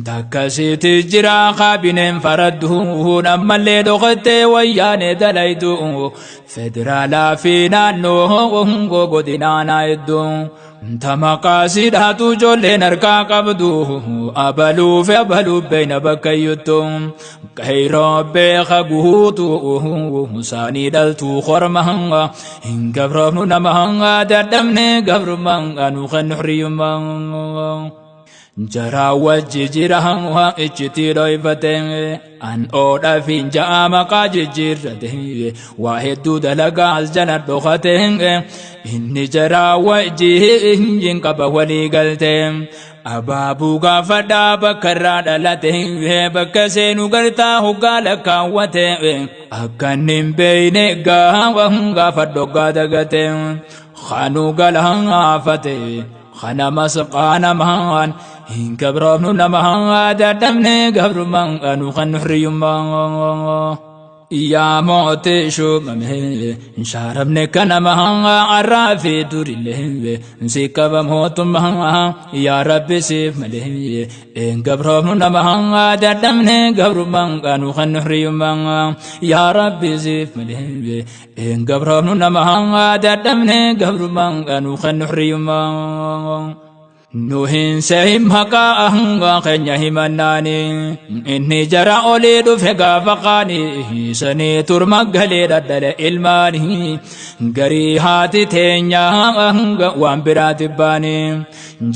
Speaker 1: takkasiiti jira kaabineen faradduun ammallee dhokattee wayyaanee dalaydu federaalaa fi naannoo godinaanaa hedduun tamaqaasiidhaatu ijoolleen harkaa qabdu abaluuf abaluuf beeyna bakkayyuttu qayroo beeka guutu saanii dhaltuu kormanga hin gabroofnu namanga dadhabne gabrumanga nu kennu hurriyyummaa jaraa wajji jira ichitti dhoyfate an oodha finja'a maqaa jijjiirrate waa hedduu dalagaa as jala dhokate inni jaraa wajji hin qaba walii galte abaabuu gaafadhaa bakka irraa dhalate bakka seenu gartaa hoggaa lakkaawwate akka inni hin beeyne gaafa dhoggaa dagate kanuu galaafate kana masqaanamaan hin gabroofnu namaa dadhabne gabrummaa nu kan hurriyyummaa yaa mootii shuumame shaarabne kanamaa arraafi durillee si qaba mootummaa yaa rabbi siif malee hin gabroofnu namaa dadhabne gabrummaa nu kan hurriyyummaa yaa rabbi siif malee hin gabroofnu namaa dadhabne gabrummaa nu kan hurriyyummaa nuhin sehim haqaa keenya himannani inni jara olii dhufe gaafa qaani sanii turma galee daddale ilmaani garii haati teenya waan biraati baani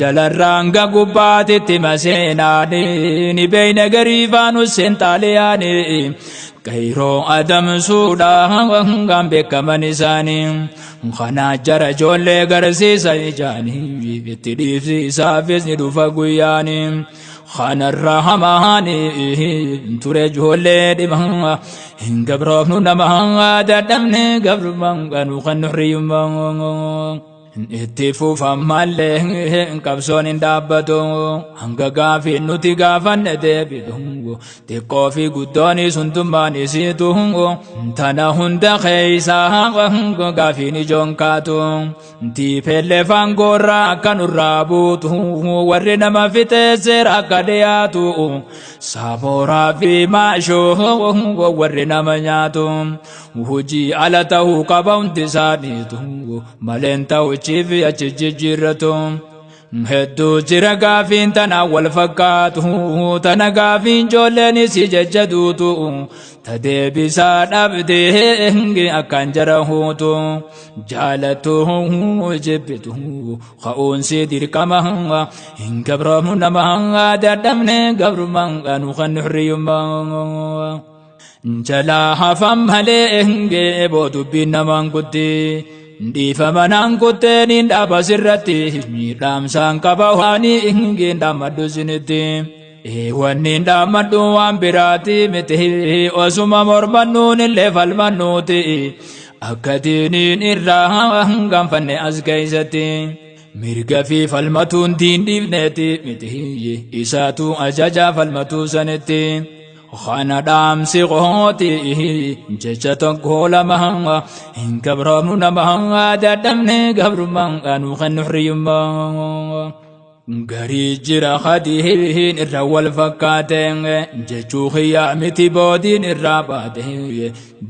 Speaker 1: jalarraanga gubbaatitti maseenaani ni beeyne garii faanu seentaaliyaani qayroo adamsuudhaan beekaman isaanii kana jara ijoollee garsiisan ijaanii itti dhiibsiisaafis ni dhufa guyyaani kanarraa hamaani ture ijoollee dhibaa hin gabroofnu namaa dadhabne gabrummaa nu kan hurriyyummaa itti fufan mallee qabsoon hin dhaabbatu hanga gaafiin nuti gaafanne deebitu xiqqoo fi guddoon suntummaan isiitu tana hunda keeysaa gaafiin ijoon kaatu tiifellee faangoorraa akka nurraa buutu warri nama fixeesseera akka dhiyaatu saamoraa fi maashoo warri nama nyaatu hujii ala ta'uu qaba hundi isaaniitu maleen ta'u chiifi achi jijjiirratu hedduu jira gaafiin tana wal fakkaatu tana gaafiin ijoolleen si jajjaduutu ta deebisaa dhabdee akkaan jara huutu jaalattu jibbitu ka'uunsi dirqama hin gabroofnu namaa dadhabne gabrummaa nu kan hurriyyummaa jalaa hafan malee boodubbiin namaan kutti dhiifamanaan kutteen hin dhaaba sirratti miidhaamsaan qaba waanii hin dhaammadhu sinitti wanni hin dhaammadhu waan biraati miti osuma mormannuun illee falmannuuti akka diiniin irraa gaanfanne as keeysatti mirga fi falmatuun diin dhiifneeti miti isaatu ajajaa falmatuu sanitti khana dhaamsi qooti jecha tokko lama hin gabroofnu namaa dadhabne gabrummaa nu kan hurriyyummaa garii jira hadiin irra wal fakkaate jechuu khiyyaa miti boodiin irraa baate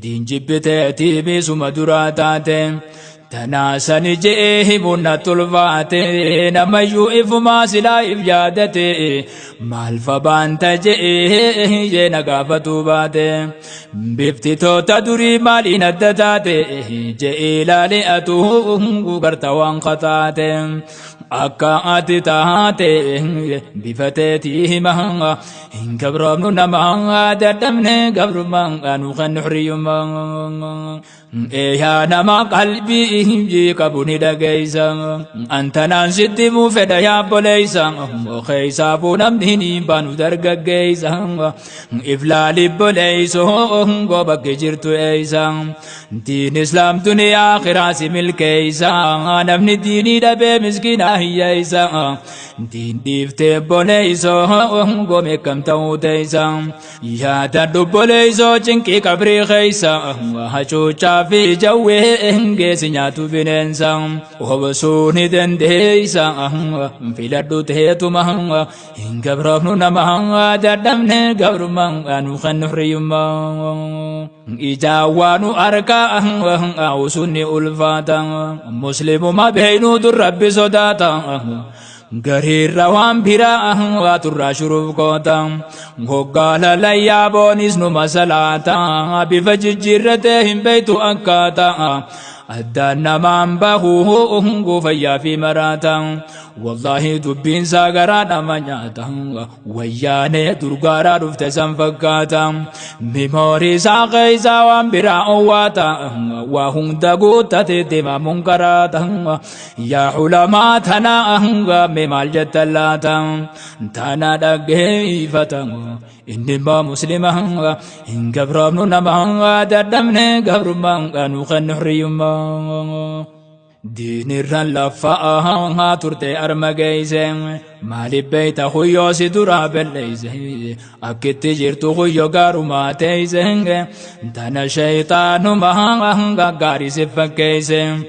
Speaker 1: diin jibbiteetii biisuma duraa taate tanaasani je'ee himuun na tulfaate namayyuu ifumaa silaa if yaadate maal fabaanta je'ee na gaafatuu baate bifti toota durii maaliin adda taate je'ee ilaalee atuu garta waan kataate akka ati taate bifateetii himaa hin gabroofnu namaa dadhabne gabrummaa nu kan hurriyyummaa يا نما قلبي جيك بني دقيسا أنت نانسيتي مفيدا يا بوليسا وخيسا بنمني بانو درق قيسا إفلالي بوليسو وبك جرتو إيسا دين إسلام دنيا آخراسي ملكيسا نبني ديني دبي مسكينة هي إيسا دين ديفتي بوليسو ومكم توتيسا يا تدو بوليسو جنكي كبري خيسا وحشوشا في جوه انجيسنياتو بننسا وبسوني دنديسا في لدو تهيتما انقبرفنو نما دردمني قبرما نخنحريما إجاوانو أركا أوسني ألفاتا مسلم ما بينو در ربي صداتا غرير روان بيرا واتر شروف كوتا غوغال ليا بونيس نو مسلاتا بفججرتهم بيت أكاتا أدانا من بهو غفيا في مراتا والله دبين ساغرانا منياتا وياني درغارا رفت سنفكاتا ميموري ساقي ساوان برا أواتا وهم دقوتا تتما منكراتا يا علماتنا ممال جتلاتا تانا دقيفتا إنما مسلما إن قبرمنا نما دردمنا قبرما نخنحريما دين الرلفاء ترتي أرمجيزين مالي بيت خويو سدرا بليزين أكيد تجرت خويو قارو ما تيزين دانا شيطان ما قاري سفكيزين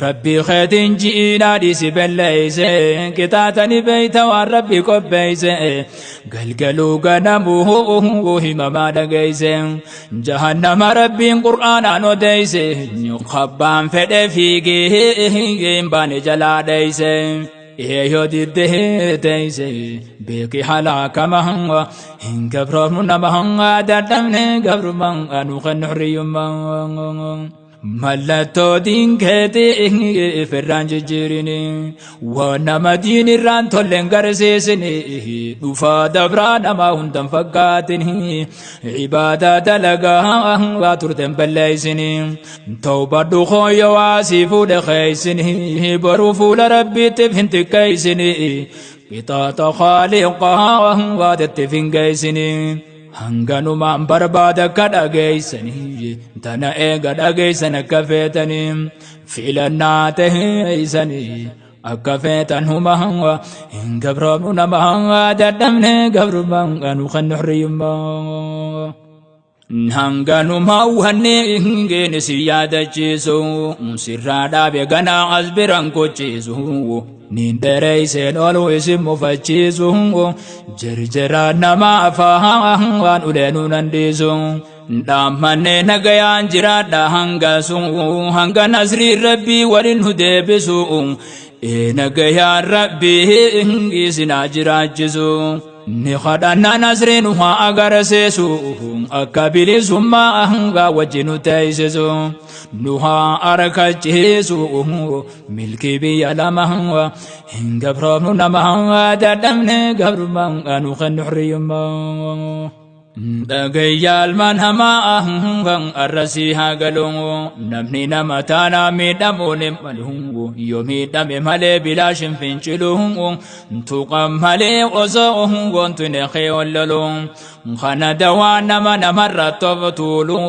Speaker 1: ربي خيتين جينا دي سبليزين كتاتني بيت وربي كوبيزين قلقلو قنبوه ما دقيزين جهنم ربي قرآن انو ديزين يخبان فدي فيكي باني جلا ديزين إيهو ديده ديزين بيكي حلاك مهنغ إن قبرمنا مهنغ دردمنا قبرمان نوخن حريما ملتو دين كتي فران جيريني ونما دين الران تولن غرسيسني دفا دبران ما هندم فقاتني عبادة دلقا واترتم بليسني توبة دخو يواسفو دخيسني بروفو لربي تفهنت كيسني قطاة خالقا وادت فنقيسني hanganumaan barbaada ka dhageeysanii tana eega dhageeysan akka feetanii filannaa taheeysanii akka feetan humaa hin gabroomu namaa dadhabne gabrumaan anu kan nuhriyummaa hanganumaa wanni hingeeni si yaadachiisu sirraa dhaabe ganaa as biran kochiisu nin dereyseen olu isin mufachiisu jirjira nama afaan waan uleenu nandiisu dhaammanne nagayaan jiraadha hangasu hanga nasrii rabbii walin hu deebisu nagayaan rabbii isinaa jiraachisu ni khadana nasrin wa agarsesu akabilisumma anga wajinu taysesu nuha arakachisu milki bi alama ingabram nama dadamne gabrum anu khanuriyma dagayal manhama ahang arasi hagalungu namni namatana midamone malungu yomi dame male bilashim finchilungu tuqam male ozohungu tune khayollalung khana dawana man marratobtulu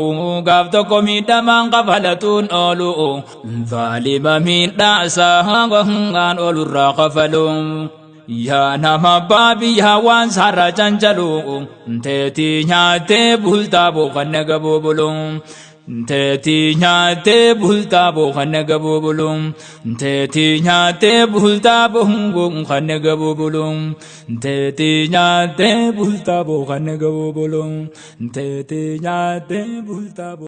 Speaker 1: gafto komidaman qafalatun olu zalima min dasa hangan olu raqafalung ya nama babi ya wan sara janjalu teti nyate bulta bo khanne gabulum teti nyate bulta bo khanne gabulum teti nyate bulta bo khanne gabulum teti nyate bulta bo khanne gabulum teti nyate bulta